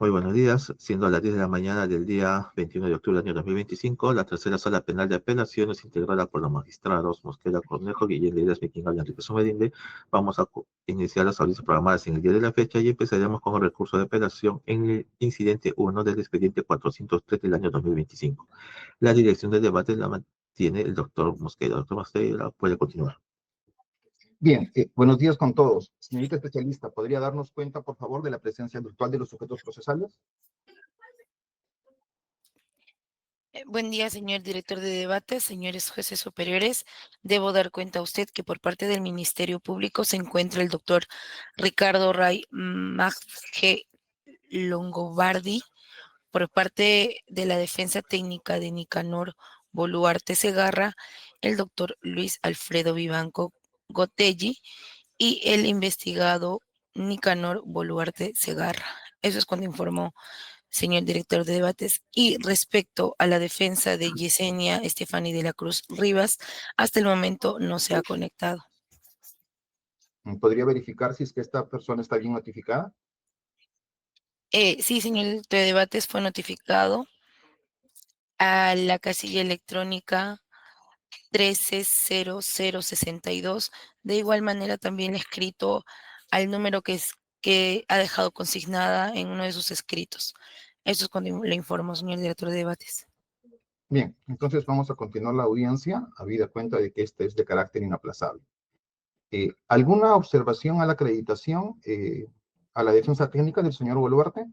Muy buenos días. Siendo a las 10 de la mañana del día 21 de octubre del año 2025, la tercera sala penal de apelaciones, integrada por los magistrados Mosquera Cornejo, Guillén Ledesma y Quingal y Enrique Somedinde, vamos a iniciar las audiencias programadas en el día de la fecha y empezaremos con el recurso de apelación en el incidente 1 del expediente 403 del año 2025. La dirección del debate la mantiene el doctor Mosquera. Doctor Mosquera, puede continuar. Bien, buenos días con todos. Señorita especialista, ¿podría darnos cuenta, por favor, de la presencia virtual de los sujetos procesales? Buen día, señor director de debate, señores jueces superiores. Debo dar cuenta a usted que por parte del Ministerio Público se encuentra el doctor Ricardo Ray Magge Longobardi. Por parte de la defensa técnica de Nicanor Boluarte Segarra, el doctor Luis Alfredo Vivanco Gotelli y el investigado Nicanor Boluarte Segarra. Eso es cuando informó, señor director de debates. Y respecto a la defensa de Yesenia Estefany de la Cruz Rivas, hasta el momento no se ha conectado. ¿Podría verificar si es que esta persona está bien notificada? Sí, señor director de debates, fue notificado a la casilla electrónica 130062. De igual manera también escrito al número que ha dejado consignada en uno de sus escritos. Eso es cuando le informo, señor director de debates. Bien, entonces vamos a continuar la audiencia, habida cuenta de que esta es de carácter inaplazable. ¿Alguna observación a la acreditación, a la defensa técnica del señor Boluarte?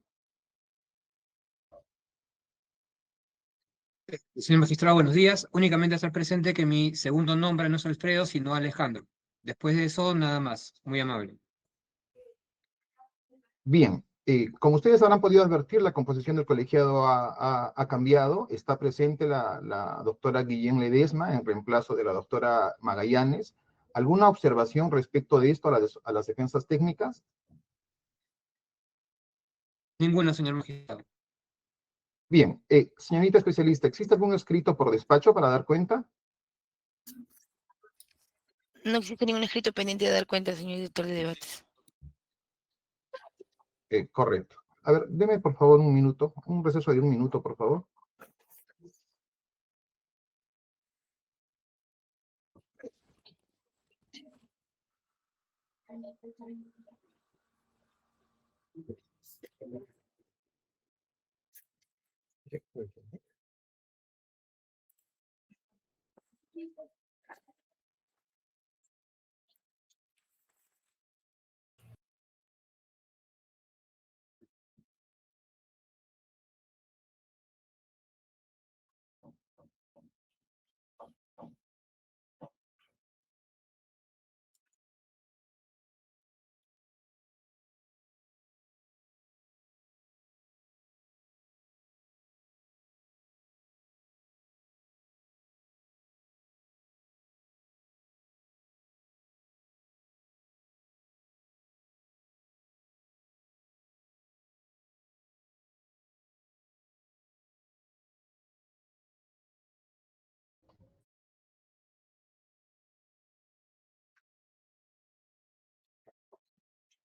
Señor magistrado, buenos días. Únicamente hacer presente que mi segundo nombre no es Alfredo, sino Alejandro. Después de eso, nada más. Muy amable. Bien, como ustedes habrán podido advertir, la composición del colegiado ha cambiado. Está presente la doctora Guillén Ledesma en reemplazo de la doctora Magallanes. ¿Alguna observación respecto de esto a las defensas técnicas? Ninguna, señor magistrado. Bien, señorita especialista, ¿existe algún escrito por despacho para dar cuenta? No existe ningún escrito pendiente de dar cuenta, señor director de debates. Correcto. A ver, deme por favor un minuto, un receso de un minuto, por favor.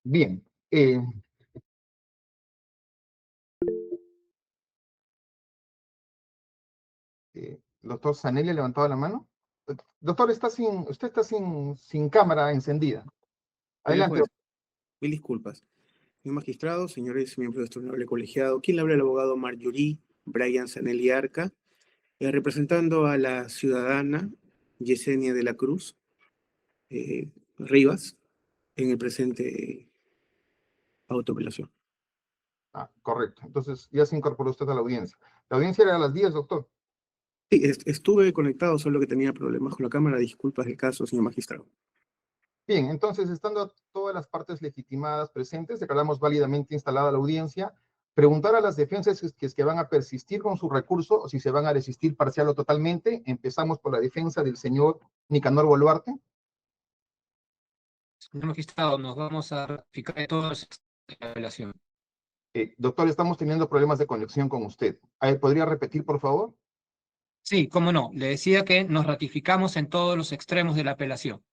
Bien, doctor Zanelli ha levantado la mano. Doctor, usted está sin cámara encendida. Adelante. Juez, mil disculpas. Señor magistrado, señores miembros de este honorable colegiado, ¿quién le habla? El abogado Marjorie Brian Zanelli Arca, representando a la ciudadana Yesenia de la Cruz Rivas en el presente autoapelación. Correcto. Entonces, ya se incorporó usted a la audiencia. La audiencia era a las 10, doctor. Sí, estuve conectado, solo que tenía problemas con la cámara. Disculpas del caso, señor magistrado. Bien, entonces, estando todas las partes legitimadas presentes, declaramos válidamente instalada la audiencia. Preguntar a las defensas si es que van a persistir con su recurso o si se van a resistir parcial o totalmente. Empezamos por la defensa del señor Nicanor Boluarte. Señor magistrado, nos vamos a ratificar de todos la apelación. Doctor, estamos teniendo problemas de conexión con usted. ¿Podría repetir, por favor? Sí, cómo no. Le decía que nos ratificamos en todos los extremos de la apelación.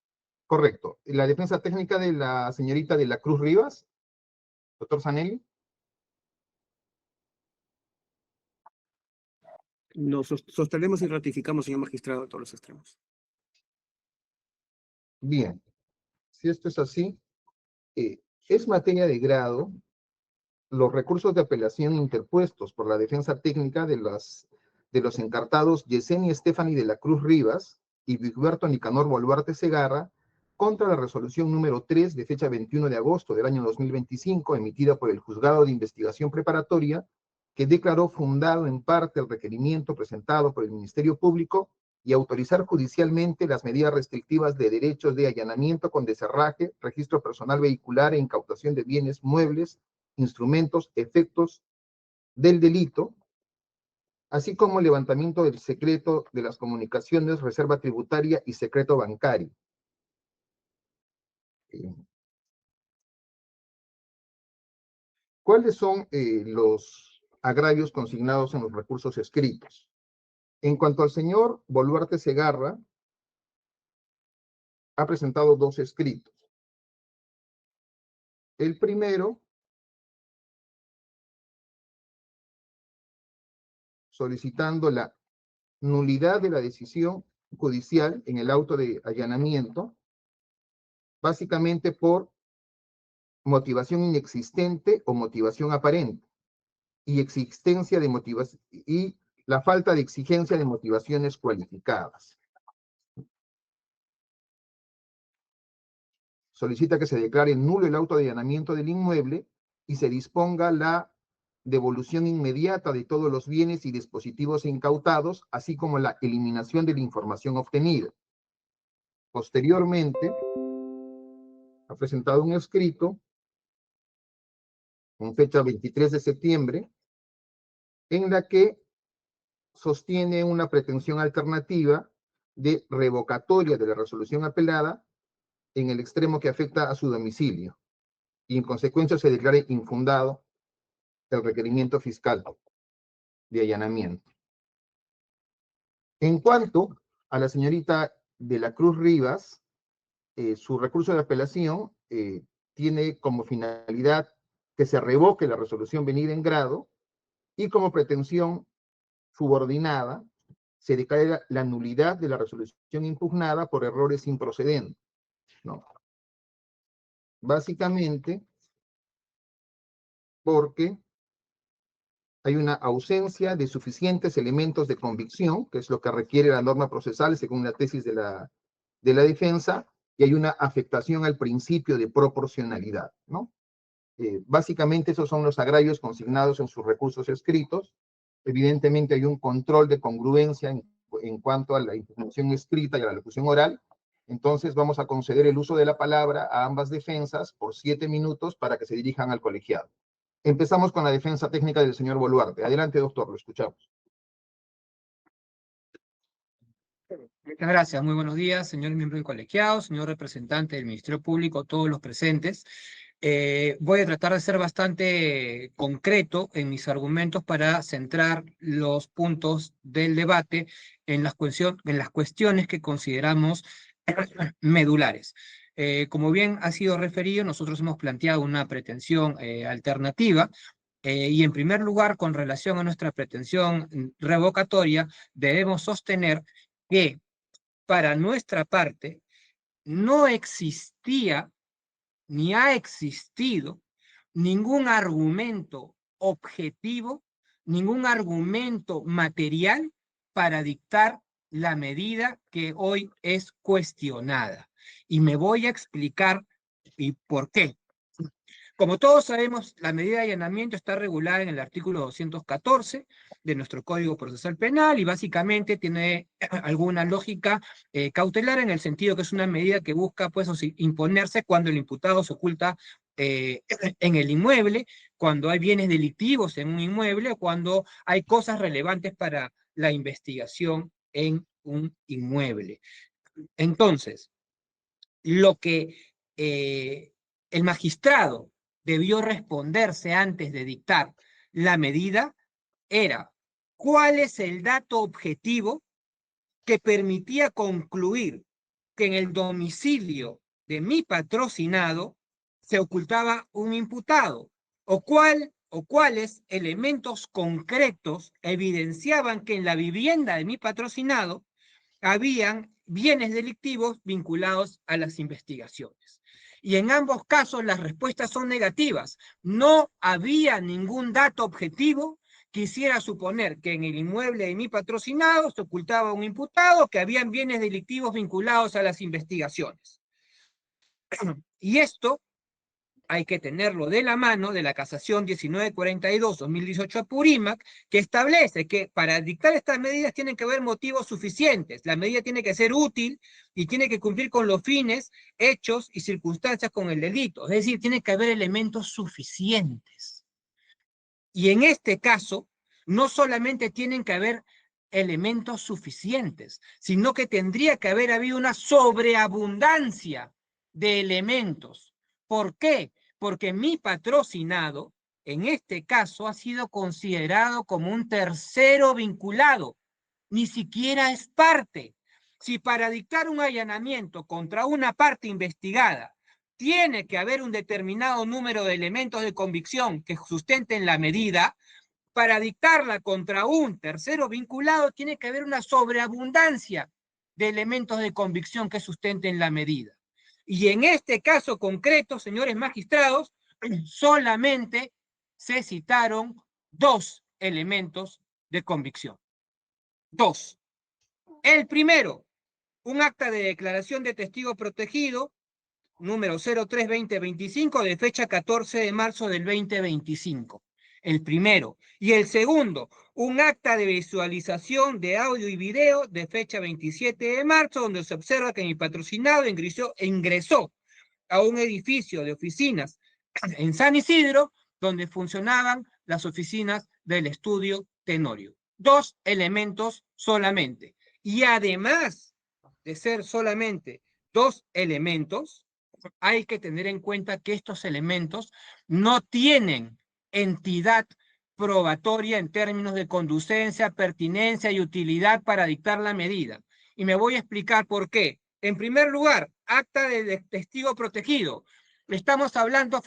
Correcto. La defensa técnica de la señorita de la Cruz Rivas, doctor Zanelli. Nos sostenemos y ratificamos, señor magistrado, todos los extremos. Bien, si esto es así, es materia de grado los recursos de apelación interpuestos por la defensa técnica de los encartados Yesenia Stephanie de la Cruz Rivas y Vigberto Nicanor Boluarte Segarra contra la resolución número 3 de fecha 21 de agosto del año 2025, emitida por el Juzgado de Investigación Preparatoria, que declaró fundado en parte el requerimiento presentado por el Ministerio Público y autorizar judicialmente las medidas restrictivas de derechos de allanamiento con descerraje, registro personal vehicular e incautación de bienes muebles, instrumentos, efectos del delito, así como levantamiento del secreto de las comunicaciones, reserva tributaria y secreto bancario. ¿Cuáles son los agravios consignados en los recursos escritos? En cuanto al señor Boluarte Segarra, ha presentado 2 escritos. El primero solicitando la nulidad de la decisión judicial en el auto de allanamiento, básicamente por motivación inexistente o motivación aparente, y existencia de motivación y la falta de exigencia de motivaciones cualificadas. Solicita que se declare nulo el auto de allanamiento del inmueble y se disponga la devolución inmediata de todos los bienes y dispositivos incautados, así como la eliminación de la información obtenida. Posteriormente, ha presentado un escrito con fecha 23 de septiembre, en la que sostiene una pretensión alternativa de revocatoria de la resolución apelada en el extremo que afecta a su domicilio, y en consecuencia se declare infundado el requerimiento fiscal de allanamiento. En cuanto a la señorita de la Cruz Rivas, su recurso de apelación tiene como finalidad que se revoque la resolución venida en grado y como pretensión subordinada se declara la nulidad de la resolución impugnada por errores improcedentes, ¿no? Básicamente porque hay una ausencia de suficientes elementos de convicción, que es lo que requiere la norma procesal según la tesis de la defensa, y hay una afectación al principio de proporcionalidad, ¿no? Básicamente esos son los agravios consignados en sus recursos escritos. Evidentemente hay un control de congruencia en cuanto a la impugnación escrita y a la locución oral. Entonces vamos a conceder el uso de la palabra a ambas defensas por 7 minutos para que se dirijan al colegiado. Empezamos con la defensa técnica del señor Boluarte. Adelante, doctor, lo escuchamos. Muchas gracias, muy buenos días, señor miembro del colegiado, señor representante del Ministerio Público, todos los presentes. Voy a tratar de ser bastante concreto en mis argumentos para centrar los puntos del debate en las cuestiones que consideramos medulares. Como bien ha sido referido, nosotros hemos planteado una pretensión alternativa, y en primer lugar, con relación a nuestra pretensión revocatoria, debemos sostener que para nuestra parte no existía ni ha existido ningún argumento objetivo, ningún argumento material para dictar la medida que hoy es cuestionada. Y me voy a explicar y por qué. Como todos sabemos, la medida de allanamiento está regulada en el artículo 214 de nuestro Código Procesal Penal y básicamente tiene alguna lógica cautelar en el sentido que es una medida que busca pues, imponerse cuando el imputado se oculta en el inmueble, cuando hay bienes delictivos en un inmueble o cuando hay cosas relevantes para la investigación en un inmueble. Entonces, lo que el magistrado debió responderse antes de dictar la medida era ¿cuál es el dato objetivo que permitía concluir que en el domicilio de mi patrocinado se ocultaba un imputado? ¿O cuál o cuáles elementos concretos evidenciaban que en la vivienda de mi patrocinado habían bienes delictivos vinculados a las investigaciones. Y en ambos casos las respuestas son negativas. No había ningún dato objetivo que hiciera suponer que en el inmueble de mi patrocinado se ocultaba un imputado, que habían bienes delictivos vinculados a las investigaciones. Y esto hay que tenerlo de la mano de la casación 1942-2018 Apurímac, que establece que para dictar estas medidas tienen que haber motivos suficientes. La medida tiene que ser útil y tiene que cumplir con los fines, hechos y circunstancias con el delito. Es decir, tiene que haber elementos suficientes. Y en este caso, no solamente tienen que haber elementos suficientes, sino que tendría que haber habido una sobreabundancia de elementos. ¿Por qué? Porque mi patrocinado, en este caso, ha sido considerado como un tercero vinculado. Ni siquiera es parte. Si para dictar un allanamiento contra una parte investigada tiene que haber un determinado número de elementos de convicción que sustenten la medida, para dictarla contra un tercero vinculado tiene que haber una sobreabundancia de elementos de convicción que sustenten la medida. Y en este caso concreto, señores magistrados, solamente se citaron 2 elementos de convicción. 2. El primero, un acta de declaración de testigo protegido, número 03-2025, de fecha 14 de marzo del 2025. El primero. Y el segundo, un acta de visualización de audio y video de fecha 27 de marzo, donde se observa que mi patrocinado ingresó a un edificio de oficinas en San Isidro, donde funcionaban las oficinas del estudio Tenorio. 2 elementos solamente. Y además de ser solamente 2 elementos, hay que tener en cuenta que estos elementos no tienen entidad probatoria en términos de conducencia, pertinencia y utilidad para dictar la medida. Y me voy a explicar por qué. En primer lugar, acta de testigo protegido. Estamos hablando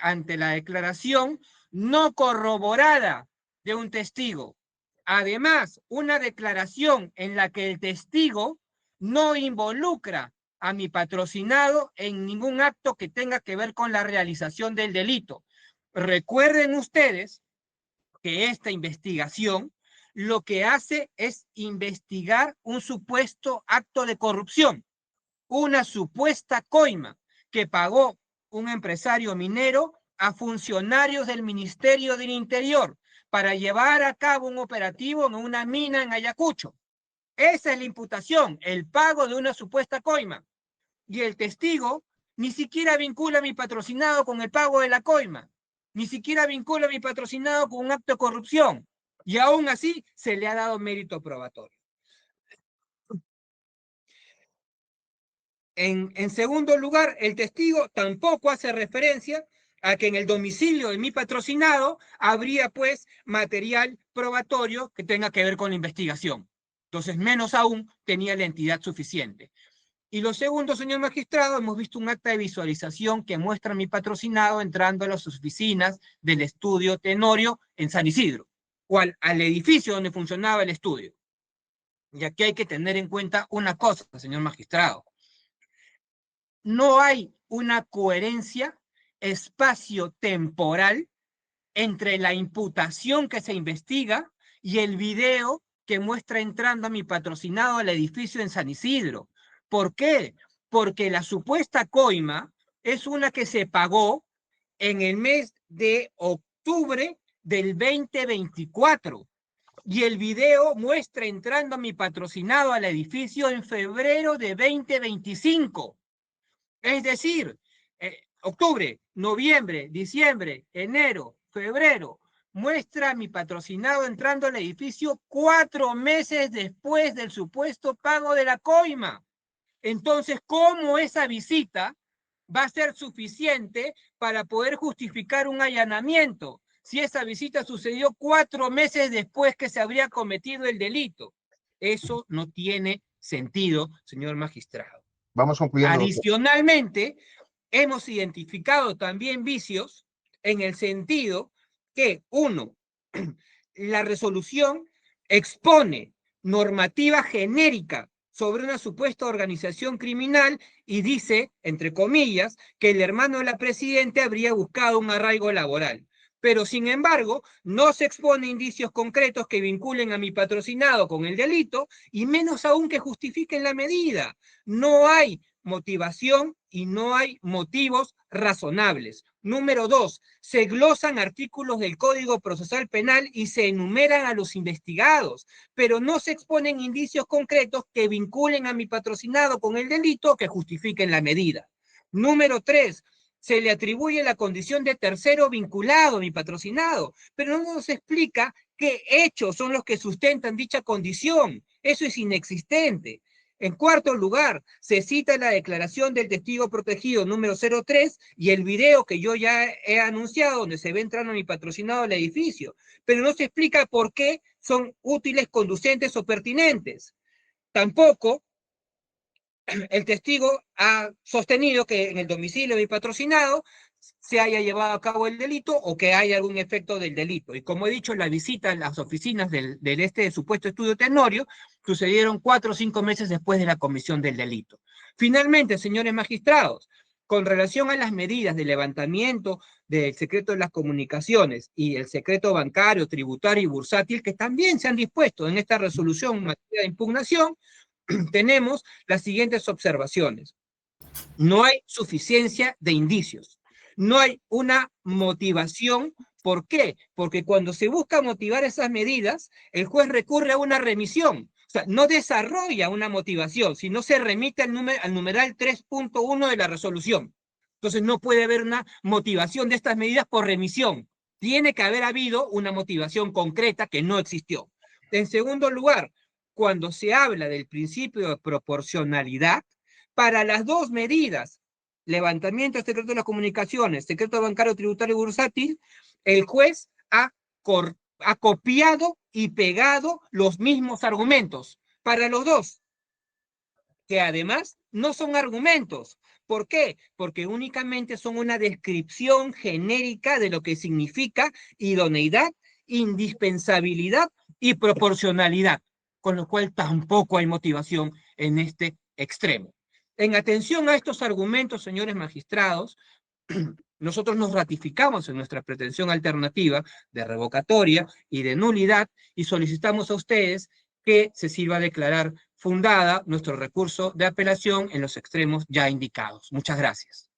ante la declaración no corroborada de un testigo. Además, una declaración en la que el testigo no involucra a mi patrocinado en ningún acto que tenga que ver con la realización del delito. Recuerden ustedes que esta investigación lo que hace es investigar un supuesto acto de corrupción, una supuesta coima que pagó un empresario minero a funcionarios del Ministerio del Interior para llevar a cabo un operativo en una mina en Ayacucho. Esa es la imputación, el pago de una supuesta coima. Y el testigo ni siquiera vincula a mi patrocinado con el pago de la coima, ni siquiera vincula a mi patrocinado con un acto de corrupción, y aún así se le ha dado mérito probatorio. En segundo lugar, el testigo tampoco hace referencia a que en el domicilio de mi patrocinado habría pues material probatorio que tenga que ver con la investigación. Entonces, menos aún tenía la entidad suficiente. Y lo segundo, señor magistrado, hemos visto un acta de visualización que muestra a mi patrocinado entrando a las oficinas del estudio Tenorio en San Isidro, o al edificio donde funcionaba el estudio. Y aquí hay que tener en cuenta una cosa, señor magistrado. No hay una coherencia espacio-temporal entre la imputación que se investiga y el video que muestra entrando a mi patrocinado al edificio en San Isidro. ¿Por qué? Porque la supuesta coima es una que se pagó en el mes de octubre del 2024 y el video muestra entrando a mi patrocinado al edificio en febrero de 2025. Es decir, octubre, noviembre, diciembre, enero, febrero, muestra a mi patrocinado entrando al edificio 4 meses después del supuesto pago de la coima. Entonces, ¿cómo esa visita va a ser suficiente para poder justificar un allanamiento si esa visita sucedió 4 meses después que se habría cometido el delito? Eso no tiene sentido, señor magistrado. Vamos concluyendo. Adicionalmente, hemos identificado también vicios en el sentido que, uno, la resolución expone normativa genérica sobre una supuesta organización criminal y dice, entre comillas, que el hermano de la presidenta habría buscado un arraigo laboral. Pero, sin embargo, no se expone indicios concretos que vinculen a mi patrocinado con el delito y menos aún que justifiquen la medida. No hay motivación y no hay motivos razonables. Número 2, se glosan artículos del Código Procesal Penal y se enumeran a los investigados, pero no se exponen indicios concretos que vinculen a mi patrocinado con el delito o que justifiquen la medida. Número 3, se le atribuye la condición de tercero vinculado a mi patrocinado, pero no nos explica qué hechos son los que sustentan dicha condición. Eso es inexistente. En cuarto lugar, se cita la declaración del testigo protegido número 03 y el video que yo ya he anunciado donde se ve entrando a mi patrocinado al edificio, pero no se explica por qué son útiles, conducentes o pertinentes. Tampoco el testigo ha sostenido que en el domicilio de mi patrocinado se haya llevado a cabo el delito o que haya algún efecto del delito. Y como he dicho, la visita a las oficinas del supuesto estudio Tenorio sucedieron 4 o 5 meses después de la comisión del delito. Finalmente, señores magistrados, con relación a las medidas de levantamiento del secreto de las comunicaciones y el secreto bancario, tributario y bursátil, que también se han dispuesto en esta resolución en materia de impugnación, tenemos las siguientes observaciones. No hay suficiencia de indicios. No hay una motivación. ¿Por qué? Porque cuando se busca motivar esas medidas, el juez recurre a una remisión. O sea, no desarrolla una motivación, sino se remite al numeral 3.1 de la resolución. Entonces no puede haber una motivación de estas medidas por remisión. Tiene que haber habido una motivación concreta que no existió. En segundo lugar, cuando se habla del principio de proporcionalidad, para las dos medidas, levantamiento del secreto de las comunicaciones, secreto bancario, tributario y bursátil, el juez ha copiado y pegado los mismos argumentos para los dos, que además no son argumentos. ¿Por qué? Porque únicamente son una descripción genérica de lo que significa idoneidad, indispensabilidad y proporcionalidad, con lo cual tampoco hay motivación en este extremo. En atención a estos argumentos, señores magistrados, nosotros nos ratificamos en nuestra pretensión alternativa de revocatoria y de nulidad y solicitamos a ustedes que se sirva a declarar fundada nuestro recurso de apelación en los extremos ya indicados. Muchas gracias.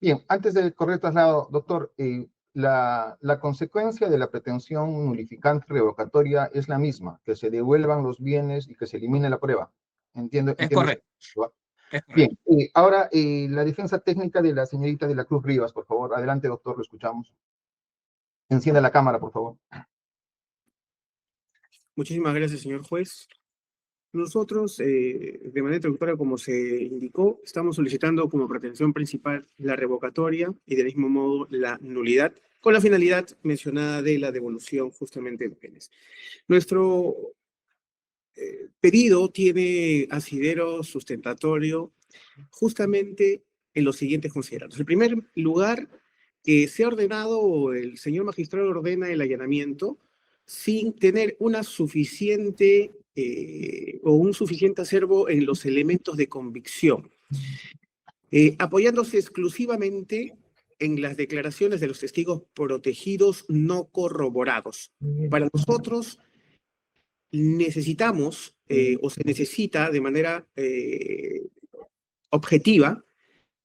Bien, antes del correcto traslado, doctor, la consecuencia de la pretensión nulificante revocatoria es la misma, que se devuelvan los bienes y que se elimine la prueba. Entiendo. Es correcto. Bien, ahora la defensa técnica de la señorita de la Cruz Rivas, por favor. Adelante, doctor, lo escuchamos. Encienda la cámara, por favor. Muchísimas gracias, señor juez. Nosotros, de manera introductoria, como se indicó, estamos solicitando como pretensión principal la revocatoria y del mismo modo la nulidad, con la finalidad mencionada de la devolución justamente de bienes. Nuestro pedido tiene asidero sustentatorio justamente en los siguientes considerados. En primer lugar, que se ha ordenado, o el señor magistrado ordena el allanamiento sin tener una suficiente o un suficiente acervo en los elementos de convicción, apoyándose exclusivamente en las declaraciones de los testigos protegidos no corroborados. Para nosotros necesitamos o se necesita de manera objetiva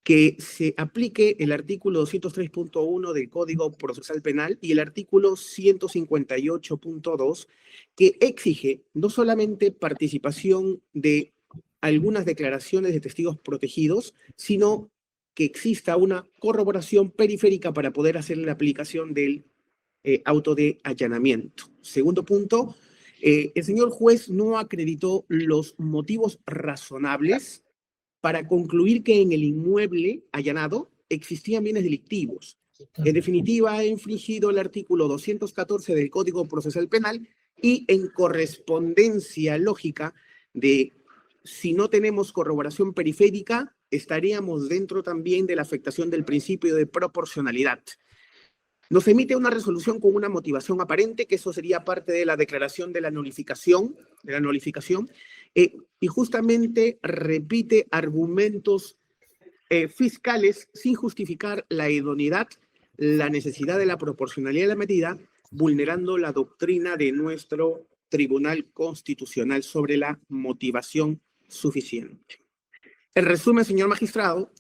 que se aplique el artículo 203.1 del Código Procesal Penal y el artículo 158.2, que exige no solamente participación de algunas declaraciones de testigos protegidos, sino que exista una corroboración periférica para poder hacer la aplicación del auto de allanamiento. Segundo punto, el señor juez no acreditó los motivos razonables para concluir que en el inmueble allanado existían bienes delictivos. En definitiva, ha infringido el artículo 214 del Código Procesal Penal y en correspondencia lógica de si no tenemos corroboración periférica, estaríamos dentro también de la afectación del principio de proporcionalidad. Nos emite una resolución con una motivación aparente, que eso sería parte de la declaración de la nulificación, y justamente repite argumentos fiscales sin justificar la idoneidad, la necesidad de la proporcionalidad de la medida, vulnerando la doctrina de nuestro Tribunal Constitucional sobre la motivación suficiente. En resumen, señor magistrado,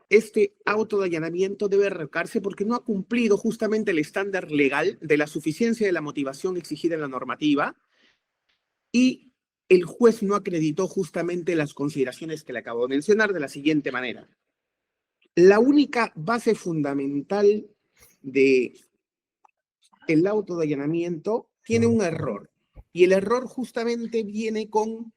este auto de allanamiento debe revocarse porque no ha cumplido justamente el estándar legal de la suficiencia de la motivación exigida en la normativa y el juez no acreditó justamente las consideraciones que le acabo de mencionar de la siguiente manera. La única base fundamental del auto de allanamiento tiene un error y el error justamente viene con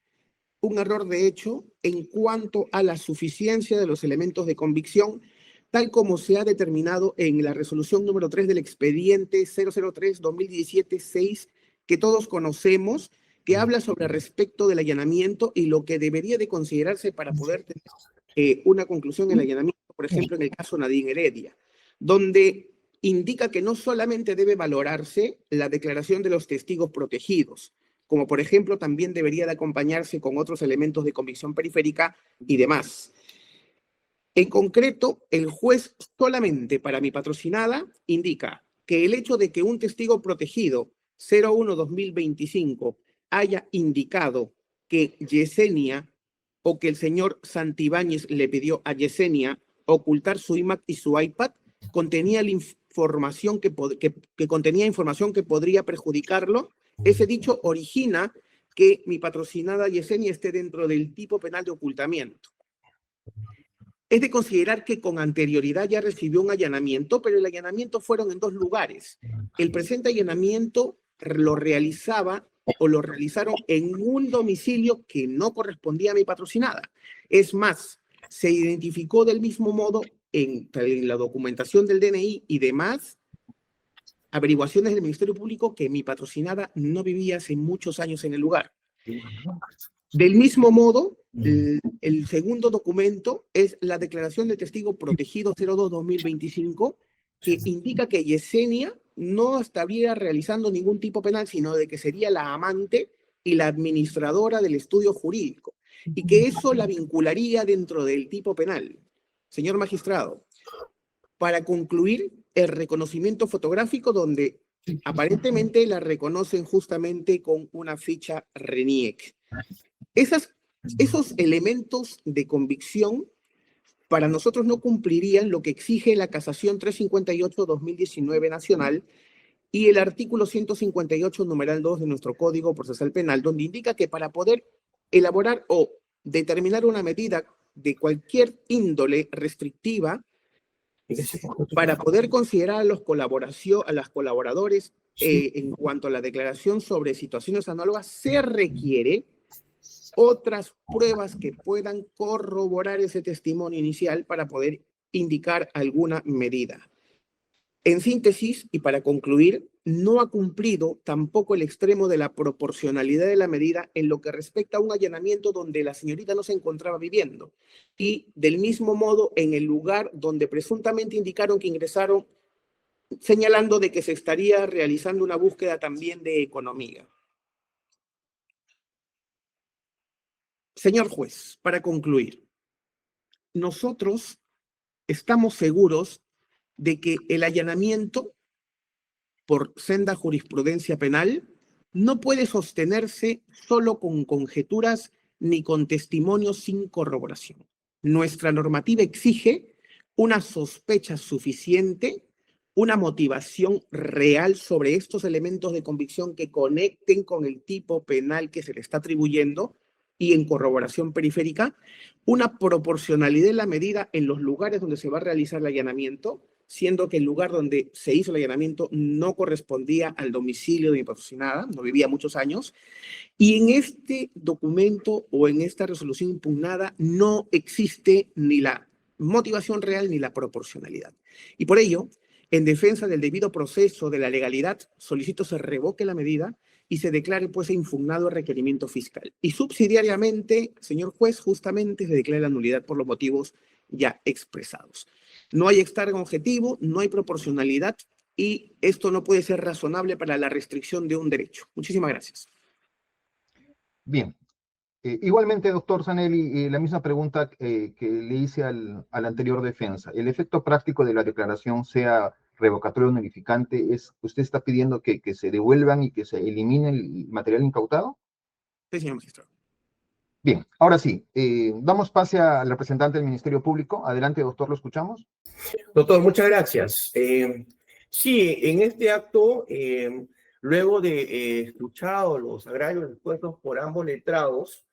un error de hecho en cuanto a la suficiencia de los elementos de convicción, tal como se ha determinado en la resolución número 3 del expediente 003-2017-6, que todos conocemos, que habla sobre respecto del allanamiento y lo que debería de considerarse para poder tener una conclusión en el allanamiento, por ejemplo, en el caso Nadine Heredia, donde indica que no solamente debe valorarse la declaración de los testigos protegidos, como por ejemplo también debería de acompañarse con otros elementos de convicción periférica y demás. En concreto, el juez solamente para mi patrocinada indica que el hecho de que un testigo protegido 01-2025 haya indicado que Yesenia o que el señor Santibáñez le pidió a Yesenia ocultar su iMac y su iPad contenía la información que contenía información que podría perjudicarlo. Ese dicho origina que mi patrocinada Yesenia esté dentro del tipo penal de ocultamiento. Es de considerar que con anterioridad ya recibió un allanamiento, pero el allanamiento fueron en dos lugares. El presente allanamiento lo realizaron en un domicilio que no correspondía a mi patrocinada. Es más, se identificó del mismo modo en la documentación del DNI y demás averiguaciones del Ministerio Público que mi patrocinada no vivía hace muchos años en el lugar. Del mismo modo, el segundo documento es la declaración de testigo protegido 02-2025, que indica que Yesenia no estaría realizando ningún tipo penal, sino de que sería la amante y la administradora del estudio jurídico, y que eso la vincularía dentro del tipo penal. Señor magistrado, para concluir, el reconocimiento fotográfico donde aparentemente la reconocen justamente con una ficha RENIEC. Esos elementos de convicción para nosotros no cumplirían lo que exige la casación 358-2019 nacional y el artículo 158, numeral 2 de nuestro Código Procesal Penal, donde indica que para poder elaborar o determinar una medida de cualquier índole restrictiva, para poder considerar a los colaboradores en cuanto a la declaración sobre situaciones análogas, se requiere otras pruebas que puedan corroborar ese testimonio inicial para poder indicar alguna medida. En síntesis, y para concluir, no ha cumplido tampoco el extremo de la proporcionalidad de la medida en lo que respecta a un allanamiento donde la señorita no se encontraba viviendo. Y del mismo modo, en el lugar donde presuntamente indicaron que ingresaron, señalando de que se estaría realizando una búsqueda también de economía. Señor juez, para concluir, nosotros estamos seguros de que el allanamiento por senda jurisprudencia penal no puede sostenerse solo con conjeturas ni con testimonios sin corroboración. Nuestra normativa exige una sospecha suficiente, una motivación real sobre estos elementos de convicción que conecten con el tipo penal que se le está atribuyendo y en corroboración periférica, una proporcionalidad de la medida en los lugares donde se va a realizar el allanamiento, siendo que el lugar donde se hizo el allanamiento no correspondía al domicilio de mi patrocinada, no vivía muchos años, y en este documento o en esta resolución impugnada no existe ni la motivación real ni la proporcionalidad. Y por ello, en defensa del debido proceso de la legalidad, solicito se revoque la medida y se declare pues impugnado el requerimiento fiscal. Y subsidiariamente, señor juez, justamente se declara la nulidad por los motivos ya expresados. No hay extraño objetivo, no hay proporcionalidad y esto no puede ser razonable para la restricción de un derecho. Muchísimas gracias. Bien. Igualmente, doctor Zanelli, la misma pregunta que le hice al anterior defensa. ¿El efecto práctico de la declaración, sea revocatorio o nullificante, usted está pidiendo que se devuelvan y que se elimine el material incautado? Sí, señor magistrado. Bien, ahora sí, damos pase al representante del Ministerio Público. Adelante, doctor, lo escuchamos. Doctor, muchas gracias. Sí, en este acto, luego de escuchado los agravios expuestos por ambos letrados,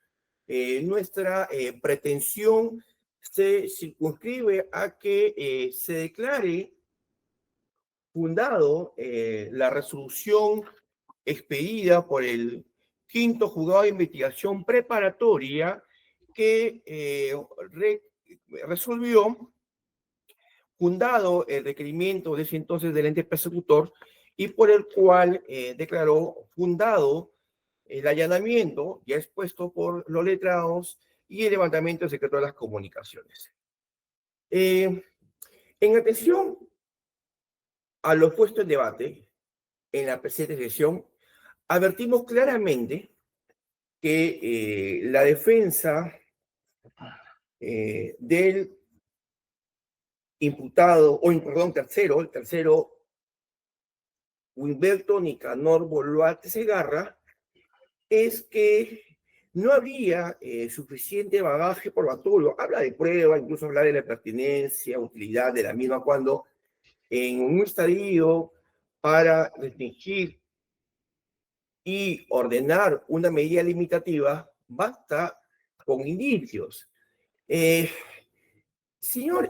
nuestra pretensión se circunscribe a que se declare fundado la resolución expedida por el quinto juzgado de investigación preparatoria que resolvió fundado el requerimiento de ese entonces del ente persecutor y por el cual declaró fundado el allanamiento ya expuesto por los letrados y el levantamiento del secreto de las comunicaciones. En atención a lo puesto en debate en la presente sesión, advertimos claramente que la defensa del imputado, perdón, el tercero, Humberto Nicanor Boluarte Segarra, es que no habría suficiente bagaje probatorio. Habla de prueba, incluso habla de la pertinencia, utilidad de la misma, cuando en un estadio para restringir y ordenar una medida limitativa, basta con indicios. Señor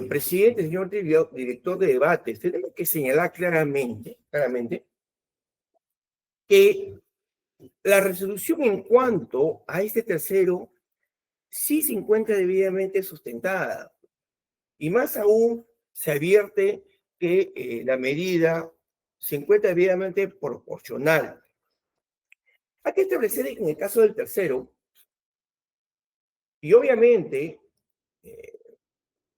presidente, señor director de debates, tenemos que señalar claramente que la resolución en cuanto a este tercero sí se encuentra debidamente sustentada. Y más aún se advierte que la medida se encuentra debidamente proporcional. Hay que establecer en el caso del tercero, y obviamente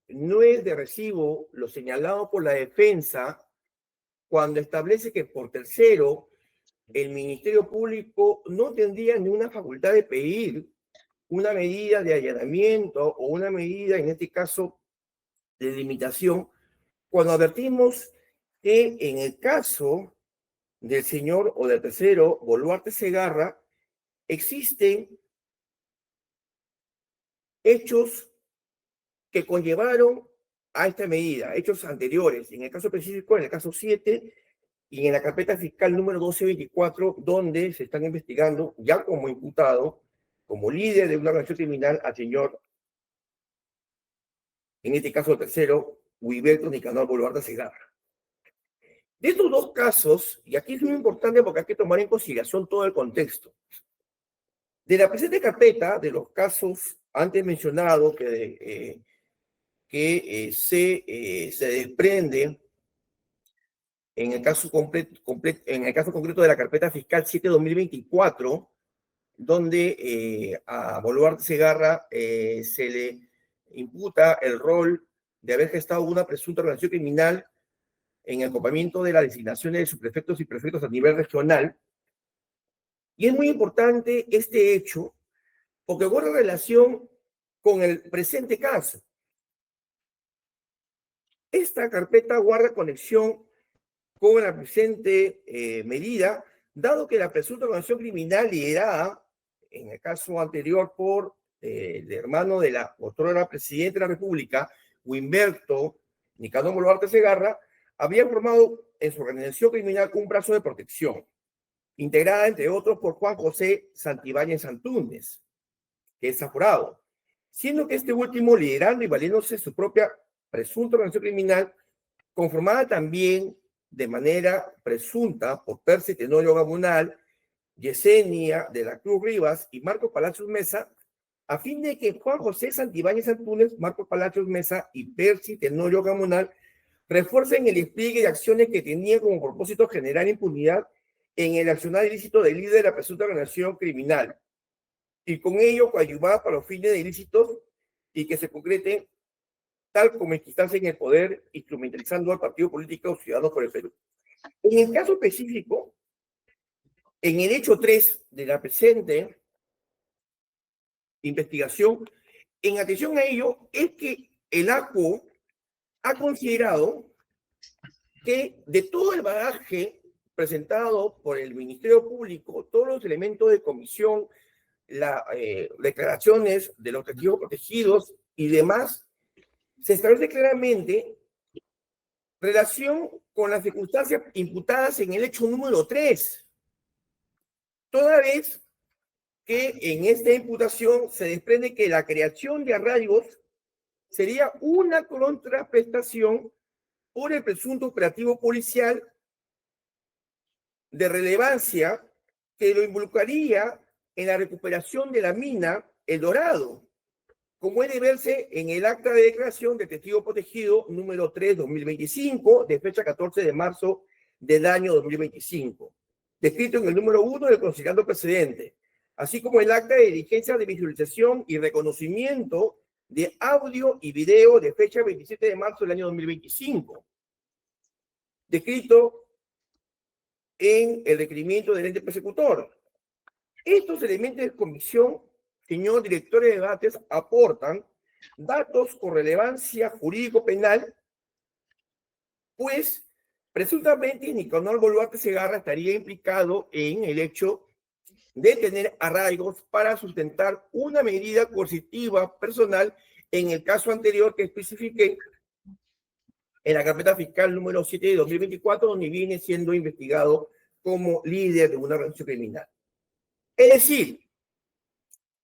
no es de recibo lo señalado por la defensa cuando establece que por tercero el Ministerio Público no tendría ninguna facultad de pedir una medida de allanamiento o una medida, en este caso, de limitación, cuando advertimos que en el caso del señor o del tercero Boluarte Segarra existen hechos que conllevaron a esta medida, hechos anteriores, en el caso específico, en el caso 7 y en la carpeta fiscal número 1224, donde se están investigando ya como imputado, como líder de una organización criminal, al señor, en este caso el tercero, Humberto Nicanor Boluarte Segarra. De estos dos casos, y aquí es muy importante porque hay que tomar en consideración todo el contexto, de la presente carpeta, de los casos antes mencionados que se desprende en el caso concreto de la carpeta fiscal 7-2024, donde a Boluarte Segarra se le imputa el rol de haber gestado una presunta organización criminal en el acompañamiento de las designaciones de subprefectos y prefectos a nivel regional. Y es muy importante este hecho porque guarda relación con el presente caso. Esta carpeta guarda conexión con la presente medida, dado que la presunta organización criminal liderada, en el caso anterior por el hermano de la otrora presidente de la República, Humberto Nicanor Boluarte Segarra, había formado en su organización criminal un brazo de protección, integrada entre otros por Juan José Santibáñez Antúnez, que es aforado, siendo que este último, liderando y valiéndose su propia presunta organización criminal, conformada también de manera presunta por Percy Tenorio Gamonal, Yesenia de la Cruz Rivas y Marcos Palacios Mesa, a fin de que Juan José Santibáñez Antúnez, Marcos Palacios Mesa y Percy Tenorio Gamonal refuercen el despliegue de acciones que tenían como propósito generar impunidad en el accionar ilícito del líder de la presunta organización criminal, y con ello coadyuvar para los fines de ilícitos y que se concreten tal como enquistarse en el poder, instrumentalizando al partido político Ciudadanos por el Perú. En el caso específico, en el hecho 3 de la presente investigación, en atención a ello, es que el ACO ha considerado que de todo el bagaje presentado por el Ministerio Público, todos los elementos de comisión, las declaraciones de los testigos protegidos y demás, se establece claramente relación con las circunstancias imputadas en el hecho número 3, toda vez que en esta imputación se desprende que la creación de arraigos sería una contraprestación por el presunto operativo policial de relevancia que lo involucraría en la recuperación de la mina El Dorado, como es de verse en el acta de declaración de testigo protegido número 3/2025, de fecha 14 de marzo del año 2025, descrito en el número 1 del considerando precedente, así como el acta de diligencia de visualización y reconocimiento de audio y video de fecha 27 de marzo del año 2025, descrito en el requerimiento del ente persecutor. Estos elementos de comisión, señor director de debates, aportan datos con relevancia jurídico-penal, pues presuntamente Nicanor Boluarte Segarra estaría implicado en el hecho de tener arraigos para sustentar una medida coercitiva personal en el caso anterior que especifiqué en la carpeta fiscal número 7 de 2024, donde viene siendo investigado como líder de una organización criminal. Es decir,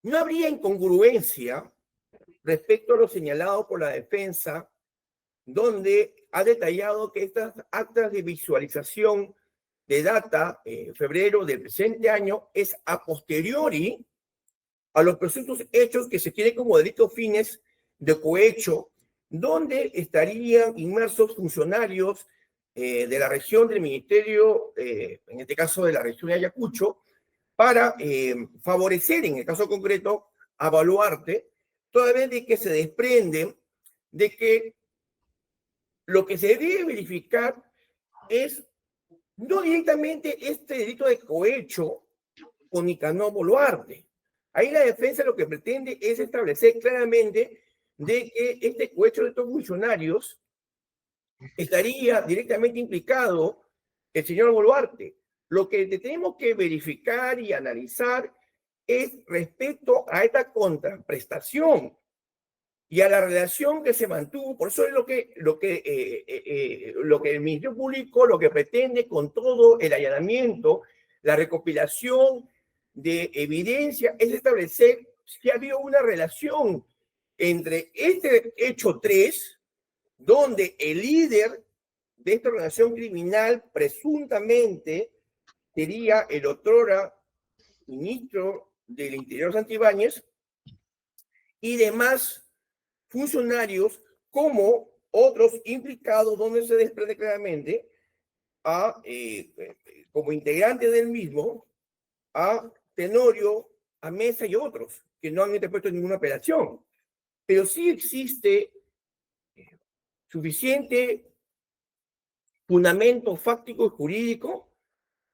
no habría incongruencia respecto a lo señalado por la defensa, donde ha detallado que estas actas de visualización de data en febrero del presente año es a posteriori a los presuntos hechos que se tienen como delitos fines de cohecho, donde estarían inmersos funcionarios de la región del ministerio, en este caso de la región de Ayacucho, para favorecer, en el caso concreto, a Boluarte, toda vez de que se desprende de que lo que se debe verificar es no directamente este delito de cohecho con Nicanor Boluarte. Ahí la defensa lo que pretende es establecer claramente de que este cohecho de estos funcionarios estaría directamente implicado el señor Boluarte. Lo que tenemos que verificar y analizar es respecto a esta contraprestación y a la relación que se mantuvo. Por eso es lo que el Ministerio Público lo que pretende con todo el allanamiento, la recopilación de evidencia, es establecer si ha habido una relación entre este hecho 3, donde el líder de esta organización criminal presuntamente sería el otrora ministro del Interior Santibáñez y demás funcionarios como otros implicados, donde se desprende claramente como integrantes del mismo a Tenorio, a Mesa y otros que no han interpuesto ninguna apelación. Pero sí existe suficiente fundamento fáctico y jurídico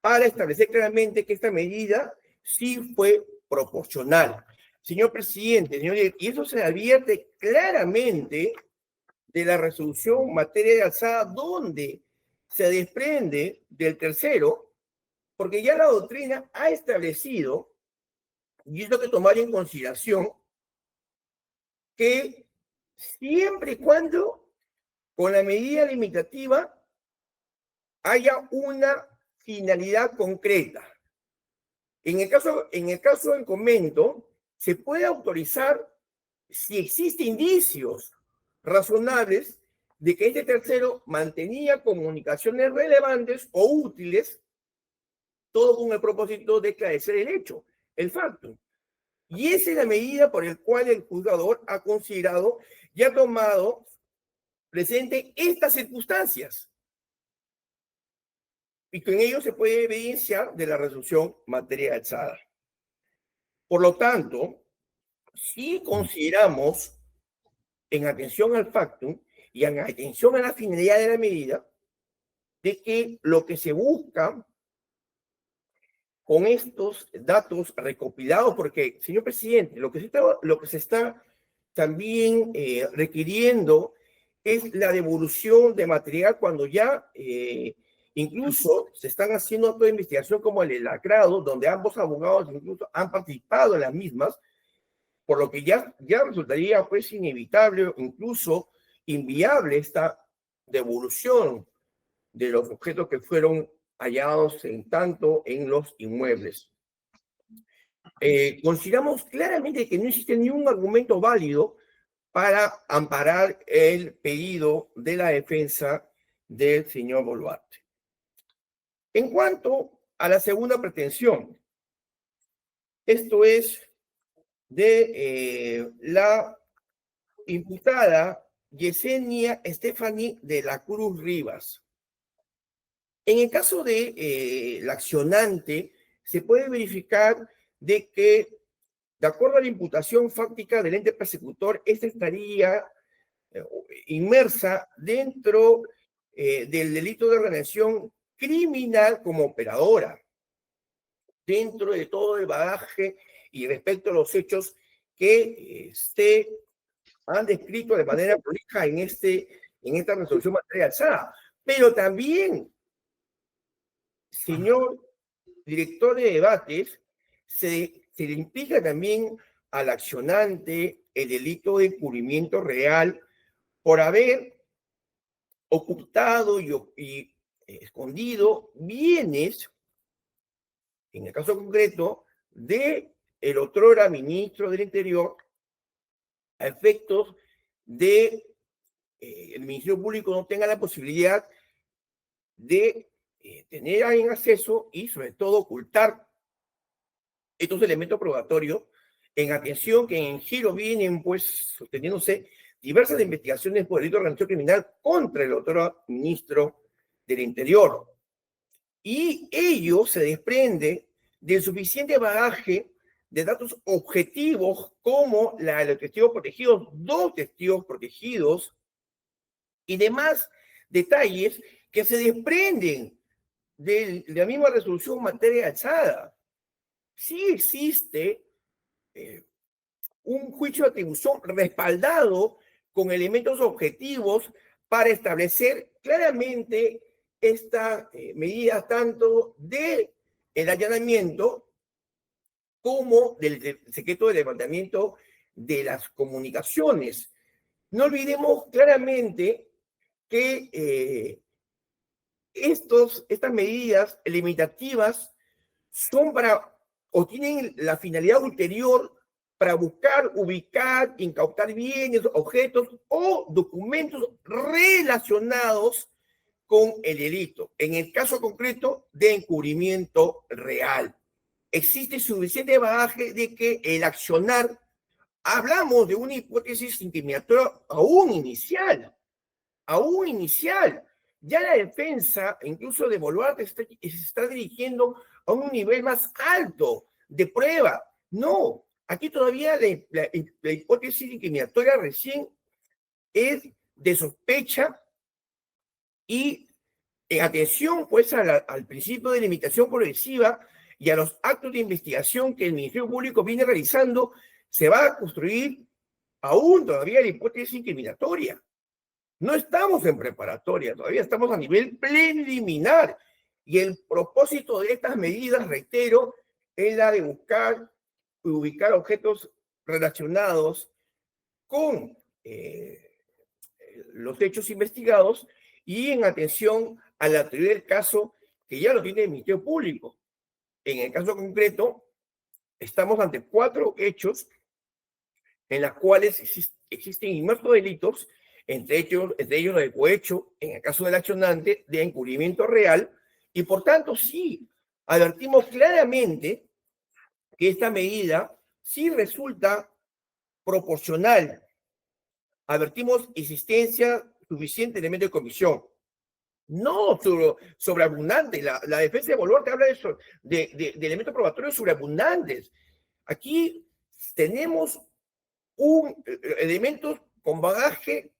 para establecer claramente que esta medida sí fue proporcional. Señor presidente, señor, y eso se advierte claramente de la resolución materia de alzada, donde se desprende del tercero, porque ya la doctrina ha establecido, y esto hay que tomar en consideración, que siempre y cuando con la medida limitativa haya una finalidad concreta. En el caso del comento, se puede autorizar si existen indicios razonables de que este tercero mantenía comunicaciones relevantes o útiles, todo con el propósito de esclarecer el hecho, el facto. Y esa es la medida por la cual el juzgador ha considerado y ha tomado presente estas circunstancias. Y con ello se puede evidenciar de la resolución materia alzada. Por lo tanto, si consideramos en atención al factum y en atención a la finalidad de la medida, de que lo que se busca con estos datos recopilados, porque, señor presidente, lo que se está también requiriendo es la devolución de material cuando ya incluso se están haciendo actos de investigación como el lacrado, donde ambos abogados incluso han participado en las mismas, por lo que ya resultaría pues inevitable, incluso inviable esta devolución de los objetos que fueron hallados en los inmuebles. Consideramos claramente que no existe ningún argumento válido para amparar el pedido de la defensa del señor Boluarte. En cuanto a la segunda pretensión, esto es de la imputada Yesenia Stephanie de la Cruz Rivas. En el caso de la accionante, se puede verificar de que, de acuerdo a la imputación fáctica del ente persecutor, esta estaría inmersa dentro del delito de organización criminal como operadora, dentro de todo el bagaje y respecto a los hechos que han descrito de manera prolija en esta resolución materia alzada. Pero también, señor director de debates, se le implica también al accionante el delito de encubrimiento real por haber ocultado y escondido bienes, en el caso concreto, de el otrora ministro del Interior, a efectos de el Ministerio Público no tenga la posibilidad de tener en acceso y sobre todo ocultar estos elementos probatorios, en atención que en giro vienen pues sosteniéndose diversas investigaciones por delito de organización criminal contra el otro ministro del Interior. Y ello se desprende del suficiente bagaje de datos objetivos como la de los testigos protegidos, 2 testigos protegidos y demás detalles que se desprenden de la misma resolución materia alzada. Sí existe un juicio de atribución respaldado con elementos objetivos para establecer claramente esta medida tanto del allanamiento como del secreto de levantamiento de las comunicaciones. No olvidemos claramente que estas medidas limitativas son para, o tienen la finalidad ulterior para buscar, ubicar, incautar bienes, objetos o documentos relacionados con el delito. En el caso concreto de encubrimiento real, existe suficiente bagaje de que el accionar, hablamos de una hipótesis incriminatoria aún inicial. Ya la defensa, incluso de Boluarte, se está dirigiendo a un nivel más alto de prueba. No, aquí todavía la hipótesis incriminatoria recién es de sospecha y en atención pues al principio de limitación progresiva y a los actos de investigación que el Ministerio Público viene realizando, se va a construir aún todavía la hipótesis incriminatoria. No estamos en preparatoria, todavía estamos a nivel preliminar. Y el propósito de estas medidas, reitero, es la de buscar y ubicar objetos relacionados con los hechos investigados y en atención a la teoría del caso que ya lo tiene el Ministerio Público. En el caso concreto, estamos ante 4 hechos en los cuales existen inmersos delitos, entre ellos el cohecho, en el caso del accionante, de encubrimiento real, y por tanto sí, advertimos claramente que esta medida sí resulta proporcional. Advertimos existencia suficiente de elemento de comisión. No sobreabundante. La defensa de Boluarte habla de elementos probatorios sobreabundantes. Aquí tenemos elementos con bagaje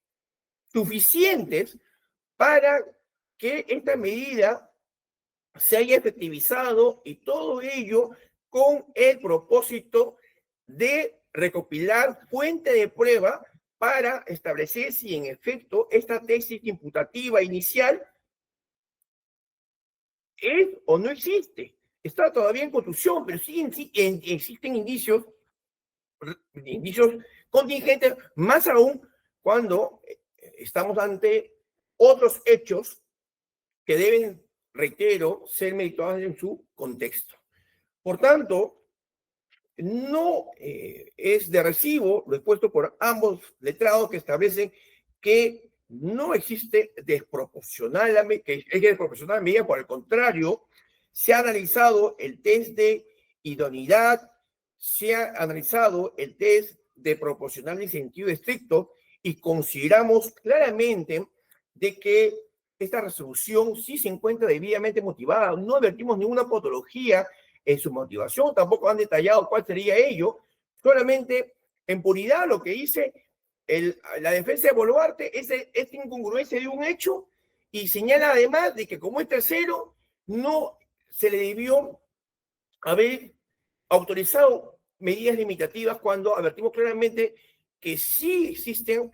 suficientes para que esta medida se haya efectivizado, y todo ello con el propósito de recopilar fuente de prueba para establecer si en efecto esta tesis imputativa inicial es o no existe. Está todavía en construcción, pero sí existen indicios contingentes, más aún cuando estamos ante otros hechos que deben, reitero, ser meditados en su contexto. Por tanto, no es de recibo lo expuesto por ambos letrados, que establecen que no existe desproporcional medida. Por el contrario, se ha analizado el test de idoneidad, se ha analizado el test de proporcional en sentido estricto, y consideramos claramente de que esta resolución sí se encuentra debidamente motivada. No advertimos ninguna patología en su motivación, tampoco han detallado cuál sería ello, solamente en puridad lo que dice la defensa de Boluarte es esta incongruencia de un hecho, y señala además de que como es tercero, no se le debió haber autorizado medidas limitativas, cuando advertimos claramente que sí existe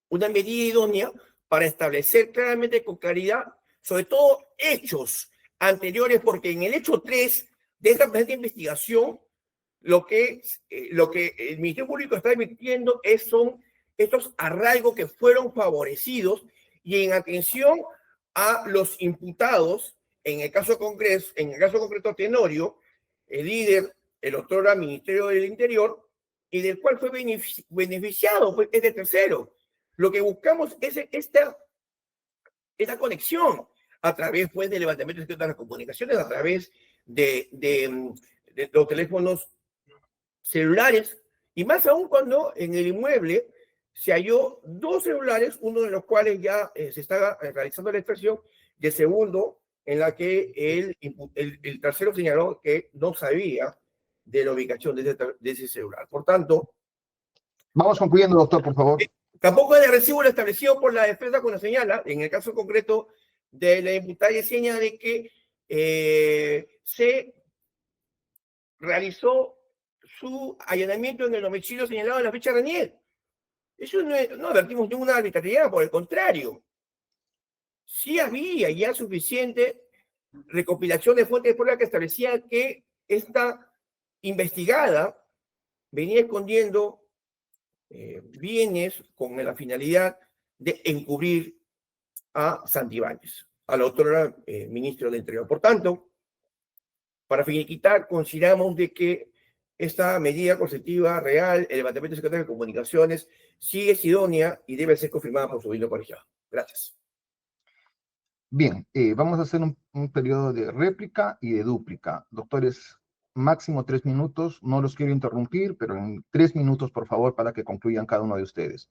una medida idónea para establecer claramente con claridad, sobre todo hechos anteriores, porque en el hecho 3 de esta presente investigación, lo que el Ministerio Público está emitiendo son estos arraigos que fueron favorecidos, y en atención a los imputados, en el caso concreto Tenorio, el líder, el otro al Ministerio del Interior, y del cual fue beneficiado, pues, este tercero. Lo que buscamos es esta conexión a través, pues, del levantamiento de las comunicaciones, a través de los teléfonos celulares, y más aún cuando en el inmueble se halló 2 celulares, uno de los cuales ya se está realizando la extracción, y el segundo en la que el tercero señaló que no sabía de la ubicación de ese celular. Por tanto, vamos concluyendo, doctor, por favor. Tampoco es de recibo lo establecido por la defensa, cuando señala, en el caso concreto de la imputada Yesenia, de que se realizó su allanamiento en el domicilio señalado en la fecha de Raniel. Eso no advertimos ninguna arbitrariedad, por el contrario. Sí había ya suficiente recopilación de fuentes de prueba que establecía que esta investigada venía escondiendo bienes con la finalidad de encubrir a Santibáñez, a la autora ministro del Interior. Por tanto, para finiquitar, consideramos de que esta medida coercitiva real, el levantamiento secretario de comunicaciones, sí es idónea y debe ser confirmada por su gobierno colegiado. Gracias. Bien, vamos a hacer un periodo de réplica y de dúplica. Doctores, máximo 3 minutos, no los quiero interrumpir, pero en 3 minutos, por favor, para que concluyan cada uno de ustedes.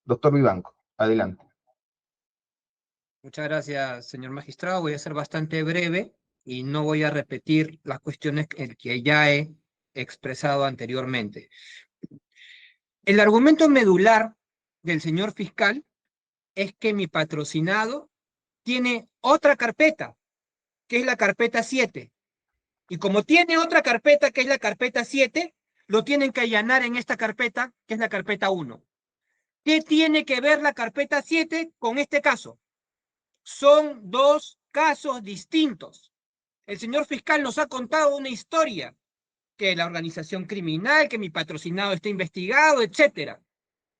Doctor Vivanco, adelante. Muchas gracias, señor magistrado. Voy a ser bastante breve y no voy a repetir las cuestiones que ya he expresado anteriormente. El argumento medular del señor fiscal es que mi patrocinado tiene otra carpeta, que es la carpeta 7. Y como tiene otra carpeta, que es la carpeta 7, lo tienen que allanar en esta carpeta, que es la carpeta 1. ¿Qué tiene que ver la carpeta 7 con este caso? Son 2 casos distintos. El señor fiscal nos ha contado una historia, que la organización criminal, que mi patrocinado está investigado, etc.